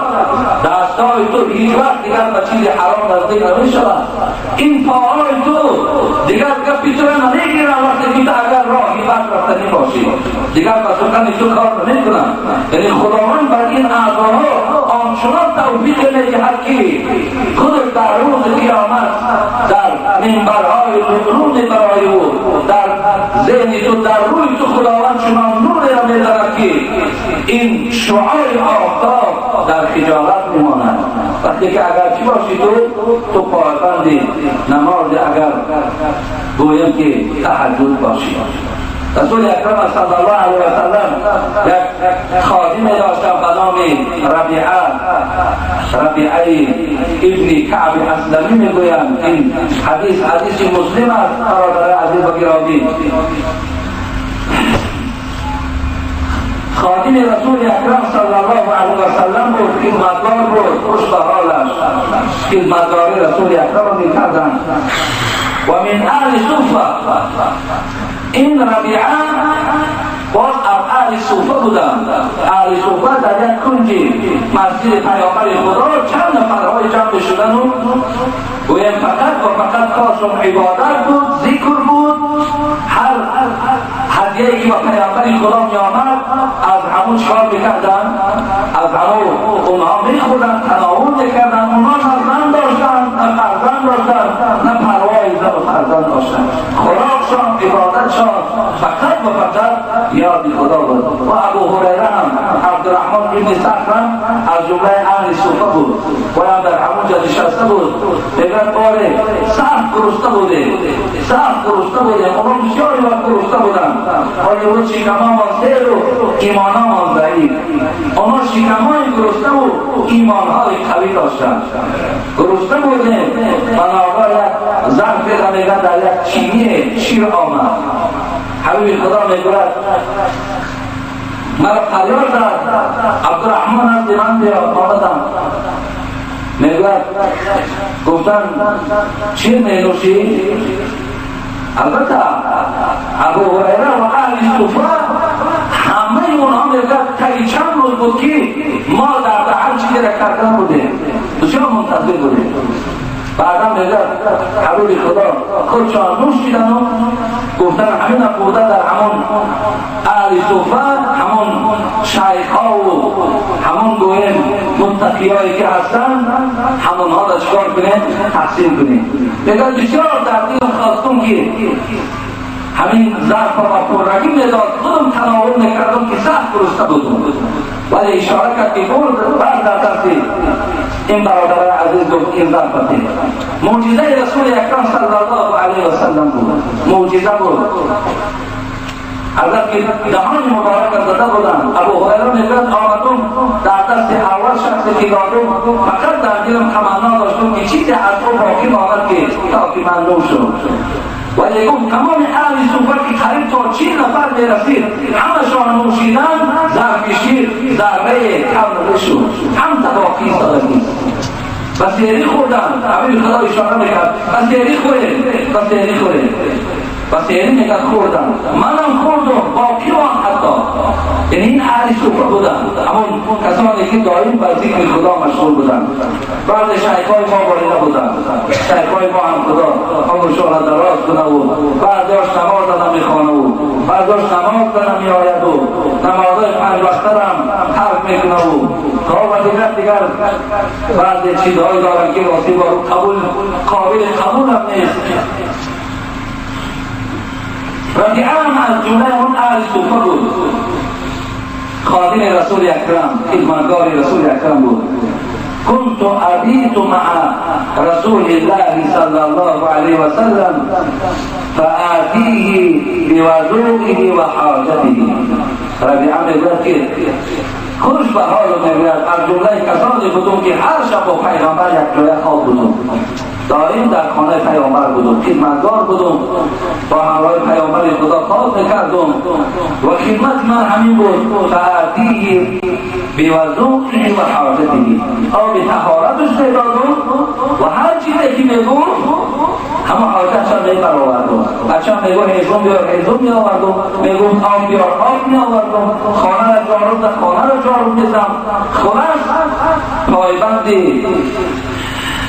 دستای تو هیچ وقت دیگر به چیز حرام نزدیک نمیشود، این پاهای تو دیگر گپی تو نمیگیرن وقتی که اگر راهی بد رفتنی باشی، دیگر به سخن تو کار نمیکنن. یعنی خداوند بر این اعضاها آنچنان توفیق میدهد که خود در روز قیامت در منبرهای روز برای او در ذهن تو، در روی تو خداوند چنان نور را می‌دهد که این شعاع آفتاب در خجالت میماند. وقتی که اگر چی باشی تو پایبند نماز، اگر گویم که تهجد باشی. رسول اکرم صلی الله علیه و سلم یک خادم داشتن به نام ربیعه ابن کعب اسلمی میگویند. این حدیث مسلم است برادر عزیز و گرامی. خادم رسول اکرم صلی الله علیه و سلم بود، خدمتگار بود، خوش به حالش خدمتگاری رسول اکرم میکردند. و من اهل صوفه، این ربیعه باز از اهل صوفه بودند. اهل صوفه در یک کنجی مسجد پیامبر خدا چند نفرهای جمع شدن و گویم فقط کارشون عبادت بود، ذکر بود. هر هدیه‌ای که با پیامبر خدا می آمد از همون چکار میکردن، از همون اونها میخوردن، تناول میکردن. اونها نه زن داشتن، نه فرزند داشتن، نه پروای زن و فرزند داشتن. خوراکشان، عبادتشان فقط و فقط یاد خدا بود. و ابو هریره هم عبدالرحمن ابن سخرم از جمله اهل صوفه بود و هم در همونجا نشسته بود. میگن باره سخت گرسنه بوده، سخت گرسنه بوده، اونا بسیاری وقت گرسنه بودن و یه روز شکم‌ها زیر و ایمان‌ها ضعیف. اونا شکم‌های گرسنه و ایمان‌های قوی داشتن. گرسنه بوده بنابر یک ظرف را میگن در یک چینی شیر آمد. حبیب خدا میگوید مرا فریاد زد، عبدالرحمن از من بیا آمدم. میگوید گفتن چی می‌نوشی؟ البته ابو هریره و اهل صوفه همه اونها میگوید تا چند روز بود که ما در هر چیزی را کردن بودیم، بسیار منتظر بودیم. بعدا میگه حبیب خدا خودشان نوش دیدن و گفتن همین بوده در همون اهل صوفه، همون شیخ‌ها و همون گویم متقیایی که هستن، همونها را چکار کنیم؟ تقسیم کنیم. میگه بسیار در دل خواستم که همین ظرف و پررگی میداد، خودم تناول میکردم که سخت گرسنه بودم، ولی اشاره کرد که برد بعد در دست این برادر عزیز گفت این ظرفته. معجزه رسول اکرم صلی الله علیه و سلم بود، معجزه بود. حضرت که دهان مبارک زده بودن، ابو هریره میگوید آمدم در دست اول شخصی که دادم، فقط در دلم تمنا داشتم که چیزی از او باقی ماند که تا که من نوش شد. ولی گفت تمام اهل صوفه که قریب تا 40 نفر میرسید، همشان نوشیدن، ظرف شیر ذره کم نشد، هم تباقی ایستاده نیست. بسیاری خوردن، حبیب خدا اشاره میکرد بسیاری خورید، بسیاری خورید، بسیاری میکرد خوردن، منم خوردم باقی هم حتی. یعنی این اهل صوفه بودن، همون کسانی که دائم بر ذکر خدا مشغول بودن. بعد شیخ‌های ما باریده بودن، شیخ‌های ما هم خدا عمرشان را دراز کنه و بعد داشت نماز نمیخوانه و بعد داشت نماز نمیآید و نمازهای 5 وقته را هم ترک میکنه و و دیگر بعد چیزهایی دارن که واسه بارو قابل قبول هم نیست. رضی الله از جمله اون اهل صوفه بود، خادم رسول اکرم، خدمتگار رسول اکرم بود. كنت أبيت مع رسول الله صلى الله عليه وسلم فآتيه بوضوئه وحاجته. ربيعه میگوید که خوش به حال میگوید از جمله کسانی بودم که هر شب با پیغمبر یک جای خواب بودم، دائم در خانه پیامبر بودم، خدمتگار بودم، با همراه پیامبر خدا خواب میکردم و خدمت من همین بود. فآتیه بوضوئه و حاجته، آب طهارتش میدادم و هر چیزی که میگم همه حاجتشان میبرآوردم. بچه‌م میگم هیزم بیار، هیزم میآوردم، میگم آب بیار، آب میآوردم، خانه را جارو ده، خانه را جارو میزدم. خلاص پایبند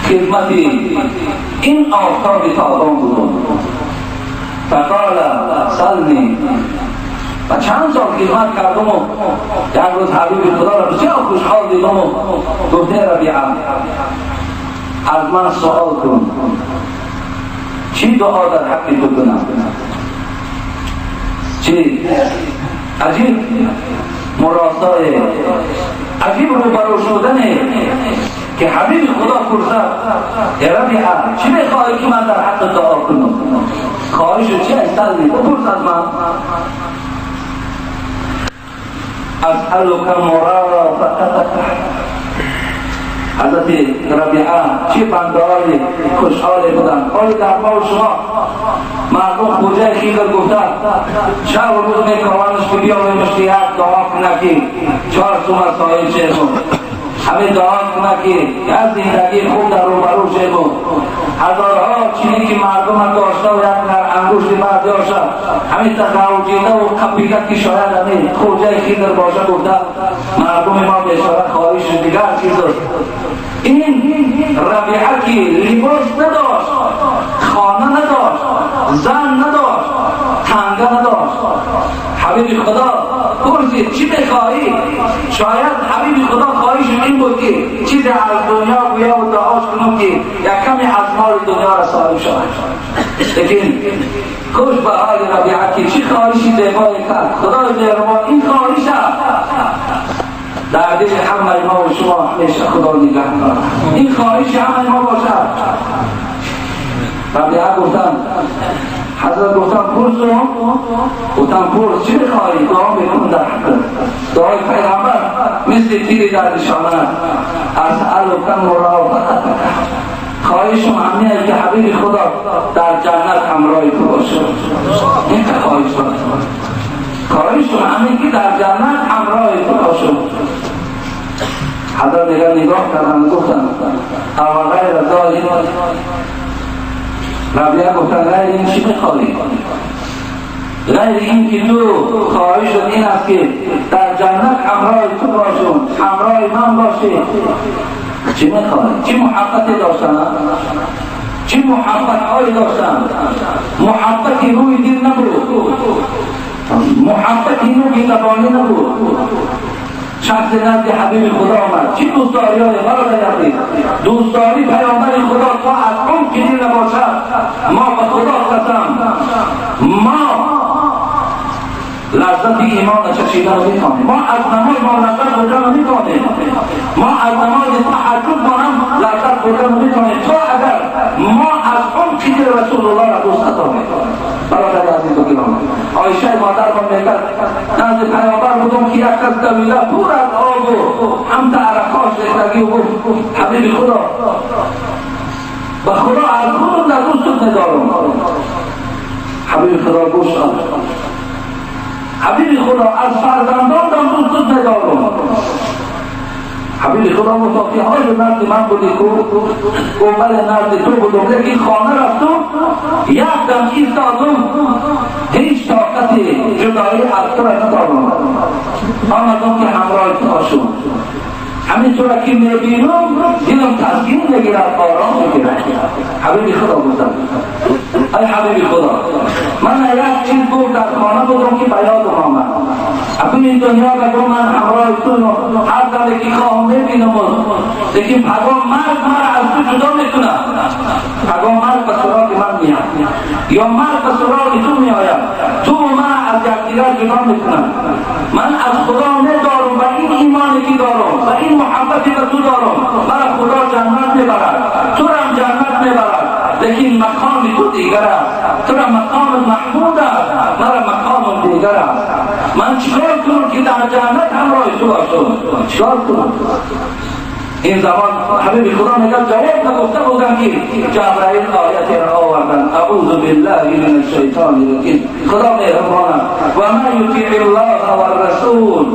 خدمتی این آفتاب تابان بودم. فقال سلمی و چند سال خدمت کردم و یک روز حبیب خدا را بسیار خوشحال دیدم و گفته ربیعه از من سوال کن چی دعا در حق تو کنم؟ چی؟ عجیب مراسای عجیب روبرو شدنه که حبیب خدا پرسد ربیعه چی میخواهی که من در حق دعا کنم؟ خواهش چی هستی؟ بپرس از من. اسألك مرافقتك. حضرت ربیعه چه بنده‌های خوشحال بودند. آیا در ما و شما مردم خوجه خیزر گفتن شب و روز میکروانش که بیاویمش که یک دعا کنه که 4 سومه سایل شیخم، همه دعا کنه که یک زندگی خوب در روبرو شیخم، هزارها چیزی که مردم هم داشته و یک انگوشت مرد داشته همین تقاوجیده و کپیده که شاید همین خوجه خیزر باشه گفته مردم ما بیشاره خواهش دیگر چیز است. این ربیعه که لباس نداشت، خانه نداشت، زن نداشت، تنگه نداشت، حبیب خدا پرسید چی بخواهی؟ شاید حبیب خدا خواهیش این بود که چیز از دنیا گویا و دعاش کنم که یک کمی از مال دنیا را صاحب شود. لیکن خوش به حال ربیعه که چی خواهیشی زیبایی کرد. خدای مهربان این خواهیش در دل همه ما و شما همیشه خدا نگه دارد. این خواهش همه ما باشد. ربیعه گفتن حضرت گفتن پرسو، گفتن پرس چی میخواهی؟ دعا بکن در حق دعای پیغمبر مثل تیری در نشانه اسألک مرافقتک. خواهشم همینه که حبیب خدا در جنت همراه تو باشه. این که خواهش دارد. خواهشم همین که در جنت همراه تو باشه. حضرت نگاه کردن گفتن اما غیر ذالک. ربیعه گفتن غیر این چی میخواهی؟ غیر این که تو خواهشت این است که در جنت همراه تو باشم، همراه من باشی. چی میخواهی؟ چی محبتی داشتن؟ چی محبت هایی داشتن؟ محبتی روی دل نبود، محبتی روی زبانی نبود. شخص نزد حبیب خدا آمد. چی دوستداری های برادر عزیز؟ دوستداری پیامبر خدا تا از اون که دل نباشد. ما به خدا قسم ما لذت ایمان چشیدن رو می‌خوانیم. ما از نماز ما لذت بردن رو می‌خوانیم. ما از نماز تهجد ما هم لذت بردن رو می‌خوانیم. تا اگر ما از اون که رسول الله را دوست نداریم. برادر عزیز و گرامی، عایشه مادر ما میگه نزد پیامبر بودم که یک کس دویده پر از آب و هم عرقاش ریختگی و گفت حبیب خدا به خدا از خودم در دوستت ندارم. حبیب خدا گوش داد. حبیب خدا از فرزندان در دوستت ندارم. حبیب خدا مصافی های نزد من بودی که بله نزد تو بودم، لیکن خانه رفتم یک دم ایستادم هیچ طاقت جدایی از تو ندارم. آمدم که همراه تو باشم. همین طور که میبینم دلم تسکین میگیرد، آرام میگیرد. حبیب خدا گفتم ای حبیب خدا من یک چیز بود در خانه بودم که بیادم آمد. اکنون این دنیا بگم من همراه تو هر دلی که خواهم میبینم، لیکن پیغام مرگ مرا از تو جدا میکنه. پیغام مرگ به سراغ من میاد یا مرگ به سراغ تو میآید. تو و من از یکدیگر جدا میکنه. من از خدا ندارم و این ایمانی که دارم و این محبتی به تو دارم مرا خدا جنت میبرد، تو را جنت میبرد، لیکن مقام تو دیگر است. تو را مقام محمود است، مرا مقام دیگر است. من چیکار کنم که در جنت همراه تو باشم؟ چیکار کنم؟ این زمان حبیب خدا میگه جواب نگفته بودن که جبرائیل آیتی را آوردن اعوذ بالله من الشیطان الرجیم. خدا مهربان است. و من یطیع الله و الرسول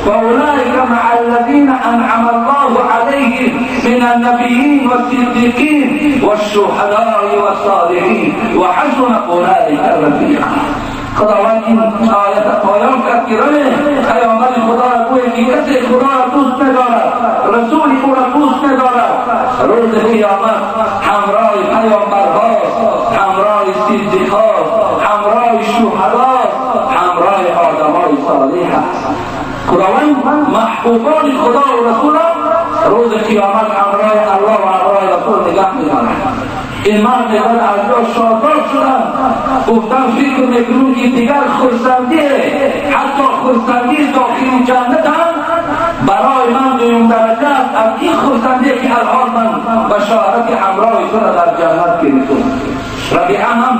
فاولئک مع الذین انعم الله علیهم من النبیین والصدیقین والشهداء والصالحین و حسن اولئک رفیقا. خداوند این آیت پایان کرد که روی پیامبر خدا را گوید که کسی خدا را دوست ندارد، رسول او را دوست ندارد، روز قیامت همراه پیامبرها، همراه صدیقها، همراه شهدا، همراه آدمای صالح است. خداوند محبوبان خدا و رسول روز قیامت همراه الله و همراه رسول نگه می‌دارد. این مرد میگن از جا شاداب شدن، گفتن فکر میکنون که دیگر خرسندی حتی خرسندی داخل جنت هم برای من دویم درجه است از این خرسندی که الان من بشارت همراه تو را در جنت گرفتم. ربیعه هم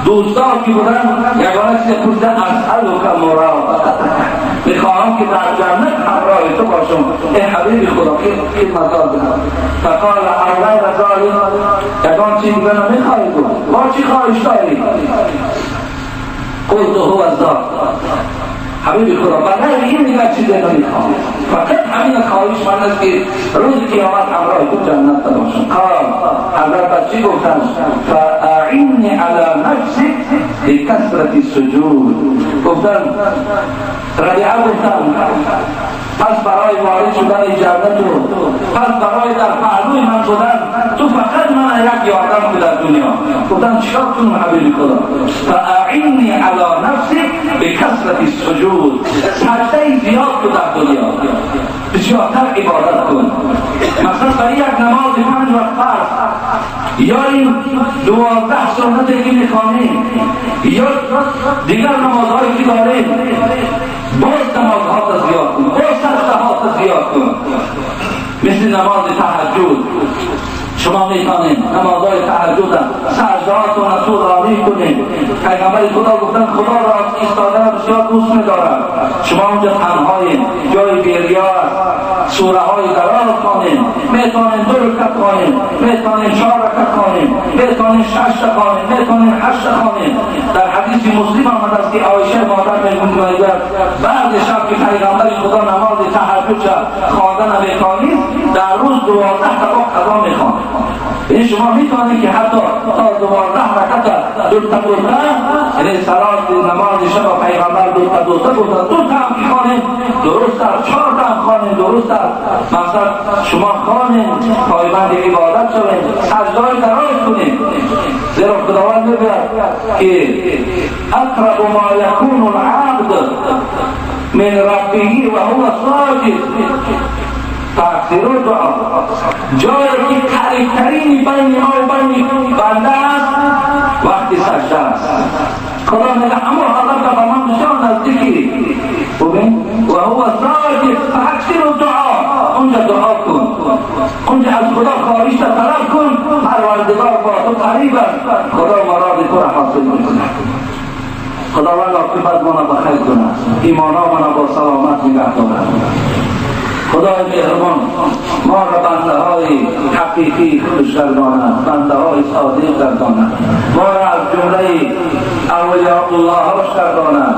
دوستان که بودن یگانه چیز پرسیدن اسألک مرافقتک، میخواهم که در جنت همراه تو باشم. ای حبیب خدا که مزار بدم. فقال غیر ذلک، یگان چیز بنا میخواهی تو با چی خواهش داری؟ قلت هو الذات. حبیب خدا بغیر این دیگر چیزی نمیخوام، فقط همین خواهش من است که روز قیامت همراه تو جنت باشم. قال حضرت چی گفتن؟ فاعنی علی نفسک بکثرة السجود. گفتن ربیعه گفتن پس برای وارد شدن جنت و پس برای در پهلوی من بودن تو فقط من یک یادم بود در دنیا. گفتن چیکار کنم حبیب خدا؟ فاعنی علی نفسک بکثرة السجود. سجده زیاد تو در دنیا، بسیارتر عبادت کن. مثلا برای یک نماز 5 وقت فرض یا این 12 سنت که میخوانیم یا دیگر نمازهایی که داریم، باز نمازها زیاد کن، باز سجدهات مثل نماز تهجد شما میتونید نمازهای تهجد سجدهاتون را طولانی کنید. پیغمبر خدا گفتن خدا را ایستاده را بسیار دوست می‌دارد. شما اونجا تنهایید، جای بی‌ریا است، سوره های دراز خوانید، میتونید 2 رکعت خوانید، میتونید 4 رکعت خوانید، میتونید 6 تا خوانید، میتونید 8 تا خوانید. در حدیث مسلم آمده است که عایشه مادر میگوید بعد شب که پیغمبر خدا نماز تهجد خواندن می‌کنید در روز 12 تا قضا می‌خواند. این شما میتونید که حتی تا 12 رکعت دوتا یعنی صلات نماز شب پیغمبر دوتا هم که خوانید درست است، 4 تا هم خوانید درست است. مثلا شما خوانید پایبند عبادت شوید، سجده‌های دراز کنید، زیرا خداوند میگوید که اقرب ما یکون العبد من ربه و هو ساجد تأثیر و دعا. جایی که قریبترین بین ما و بین بنده است وقتی سجده است. خدا میگه اما حضرت به من بسیار نزدیکی ببین و هو ساجد تأثیر و دعا. اونجا دعا کن، اونجا از خدا خواهش طلب کن، پروردگار با تو قریب است، خدا مراد تو را حاصل میکنه. خداوند عاقبت ما را بخیر کنه، ایمانا ما را با سلامت نگه داره. خدای مهربان ما را بنده های حقیقی خوش گرداند، بنده های صادق گرداند، ما را از جمله اولیاء الله هاش گرداند،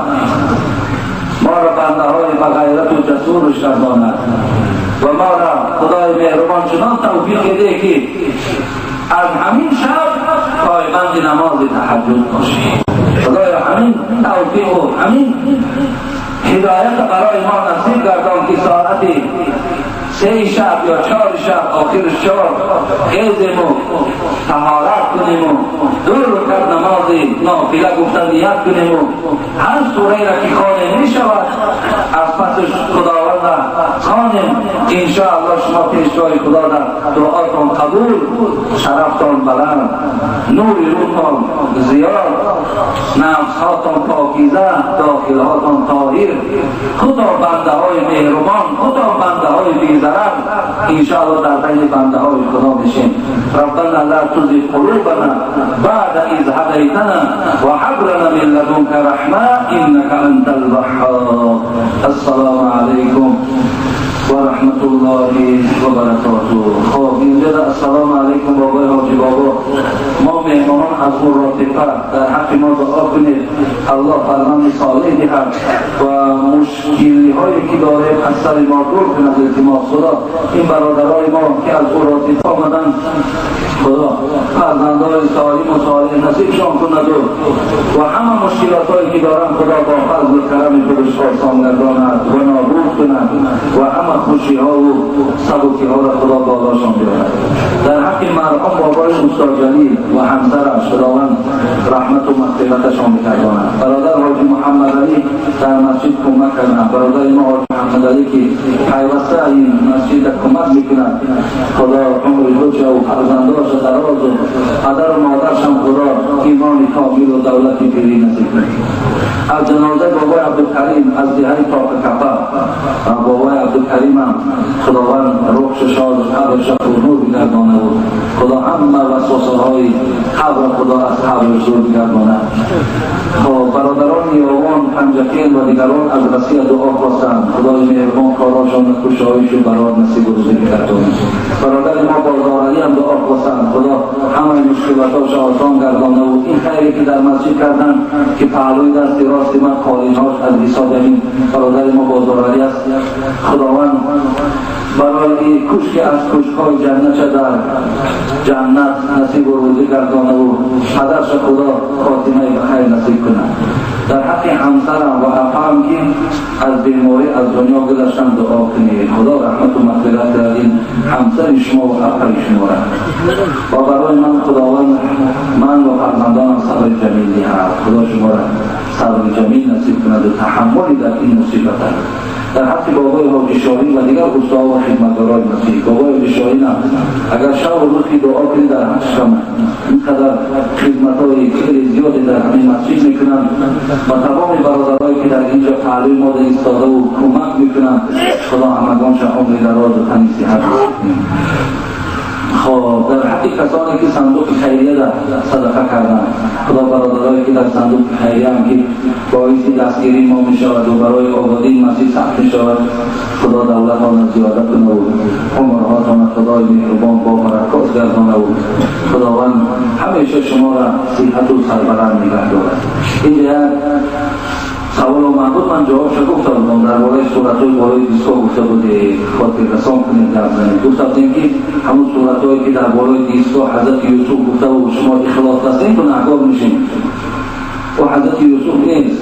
ما را بنده های بغیرت و جسورش گرداند و ما را خدای مهربان چنان توفیق ده که از همین شب پایبند نماز تهجد باشیم. خدای همین توفیق و همین هدایت برای ما نصیب گردان که ساعتی 3 شب یا 4 شب آخر شب خیزیم و طهارت کنیم و 2 رکعت نماز نافله گفتن نیت کنیم و هر سوره را که خوانیم می شود از پسش خداوند را خوانیم. انشاءالله شما پیشوای خدا را دعاتون قبول، شرفتان بلند، نور روحتان زیاد، نفسهاتان پاکیزه، داخلهاتان طاهر، خدا بنده های مهربان، خدا بنده های بی‌ضرر انشاءالله در بین بنده های خدا بشیم. ربنا لا تزغ قلوبنا بعد اذ هديتنا وهب لنا من لدنك رحمة انك انت الوهاب. السلام علیکم و رحمت الله و برکاته. خب اینجا السلام علیکم بابای حاجی بابا، ما مهمانان از مراتبه در حق ما دعا کنید الله فرمان صالح دهد و مشکلی هایی که داریم از سر ما دور کند. التماس خدا این برادرای ما که از مراتبه آمدن خدا فرزندای سالم و صالح نصیبشان کند و همه مشکلات هایی که دارن خدا با فضل و کرم خودش آسان گرداند و نابود کند و همه خوشی ها و سبکی ها را خدا بالاشان بیارد. در حق مرحوم بابای استاد جلیل و همسرش خداوند رحمت و مغفرتشان بگرداند. برادر حاجی محمد علی در مسجد کمک کردند، برادر ما حاجی محمد علی که پیوسته این مسجد کمک میکند خدا عمر بچه و فرزنداش دراز و پدر و مادرش هم خدا ایمان کامل و دولت پیری نصیب کند. از جنازه بابای عبدالکریم از دهه تاقکفه بابای عبدالکریم هم خداوند روحش شاد و قبرش نور بگردانه و خدا همه وسوسه های قبر خدا از قبرش دور بگردانه. خب برادران نیاوان پنجکین و دیگران از رسیه دعا خواستند خدای مهربان کاراشان و خوشایش و برات نصیب و روزی بگردانه. برادر ما بازارعلی هم دعا خواستند خدا همه مشکلاتاش آسان گردانه و این خیری که در مسجد کردن که پهلوی دست راست من قالینهاش از حساب این برادر ما بازارعلی است خداوند برای کشک از کشک‌های جنت در جنت نصیب و روزی گردانه و پدرش خدا خاتمه بخیر نصیب کنه. در حق همسرم و افهم که از بیماری از دنیا گذشتن دعا کنید خدا رحمت و مغفرت در این همسر شما و افهم شما را و برای من خداوند من و فرزندانم صبر جمیل دهد. خدا شما را صبر جمیل نصیب کند و تحملی در این مصیبت در حق بابای حاجی شاهین و دیگر استاد و خدمتگاران مسیح. بابای حاجی شاهین اگر شب و روز که دعا کنید در حقش کمه اینقدر خدمت‌های خیلی زیادی در همین مسجد میکنن و تمام برادرایی که در اینجا پهلوی ما ایستاده و کمک میکنن خدا همگانش عمر دراز و تنی صحت صندوق خیریه در صدقه کردن. خدا برادرایی که در صندوق خیریه هم که باعث دستگیری ما می شود و برای آبادی مسجد ثبت می شود، خدا دولت آن زیادت کنه و عمرهاتان خدای مهربان با برکات گردانه و خداوند همیشه شما را صحت و سربلند نگه دارد. این سوال محمود من جواب گفته بودم درباره صورت‌های بالای دیسکو گفته بودی خاطر رسان کنید در زنید. گفتم که همون صورت‌هایی که در بالای دیسکو حضرت یوسف گفته و شما اخلاف هستین تو نهگار میشین. و حضرت یوسف نیست،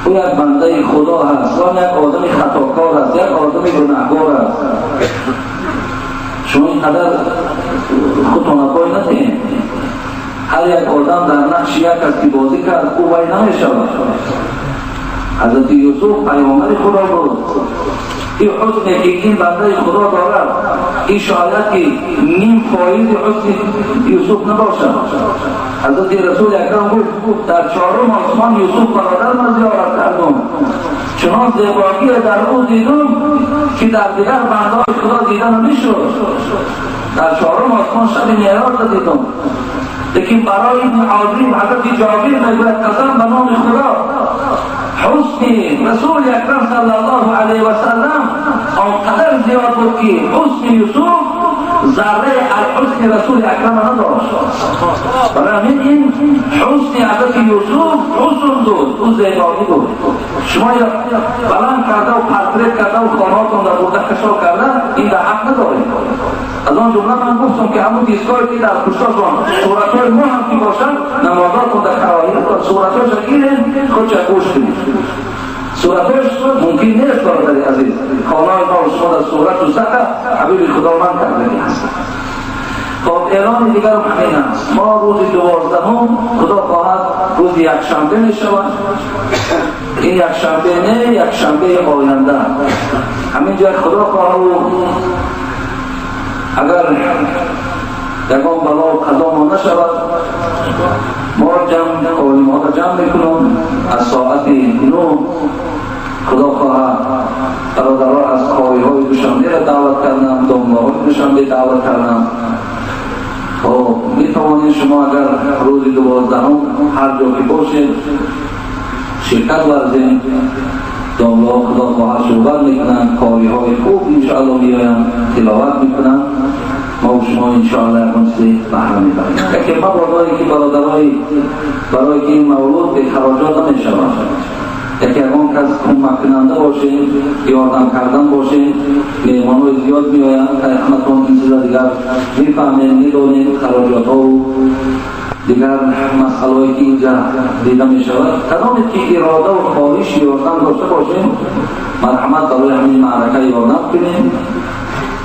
او یک بنده خدا هست و یک آدم خطاکار است، یک آدم گناهکار است. شما اینقدر خودتان پای ندین. هر یک آدم در نقش یک است که بازی کرد او وی نمیشود. حضرت یوسف پیامبر خدا بود. این حسن که این بنده خدا دارد این شاید که نیم فایز حسن یوسف نباشد. حضرت رسول اکرم گفت در چهارم آسمان یوسف برادر من زیارت کردم، چنان زیبایی در او دیدم که در دیگر بنده خدا دیدن نمیشد. در چهارم آسمان شب معراج دیدم. لیکن برای این عظیم حضرت جابر میگوید قسم به نام خدا حسن رسول اکرم صلی الله علیه و سلم آنقدر زیاد بود که حسن یوسف ذره الحسن رسول اکرم نداشت. برای این حسن حضرت یوسف حسن بود، او زیبایی بود. شما یا بلند کرده و پرترک کرده و خانهاتون در بوده کشا کرده این در حق ندارید. از آن جمله من گفتم که همون دیسکایی که در پشتاشون صورتهای ما هم که باشن نمازاتون در کراهیت صورتهای شکیرین خود چکوش کنید. صورتهاش ممکن نیست برادری عزیز. خانه‌های ما شما در صورت و سطح حبیب خدا من کرده هستن. خب اعلان دیگر همین است. ما روز 12 خدا خواهد روز یکشنبه می شود. این یکشنبه نه، یکشنبه آینده. همین جای خدا خواهد اگر یکان بلا و قضا ما نشود ما ها را جمع میکنم از ساعت 9 خدا خواهد برادرها از کاری های دوشنبه را دعوت کردم، دامنه های دوشنبه دعوت کردم. خب میتوانید شما اگر روز 12 هر جا که باشید شرکت ورزید. دامنه ها خدا خواهد صحبت میکنن، کاری های خوب انشاءالله میایم تلاوت میکنن. ما و شما انشاءالله اکنسی بحر میبریم. یکی مبادایی که برای که این مولود به خراجات نمیشه باشد. یکی اگران کس کمک کننده باشین، یاردم کردن باشین، میهمان‌های زیاد میآیند که همتون این چیزا دیگر میفهمین، میدونین خراجات ها و دیگر مسئله‌ای که اینجا دیده میشود. کدامی که اراده و خواهش یاردم داشته باشین مرحمت برای همین معرکه یاردم کنین،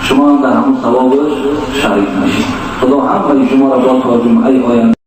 شما هم در همون ثوابش شریک میشید. خدا هم و شما را با تا جمعه آینده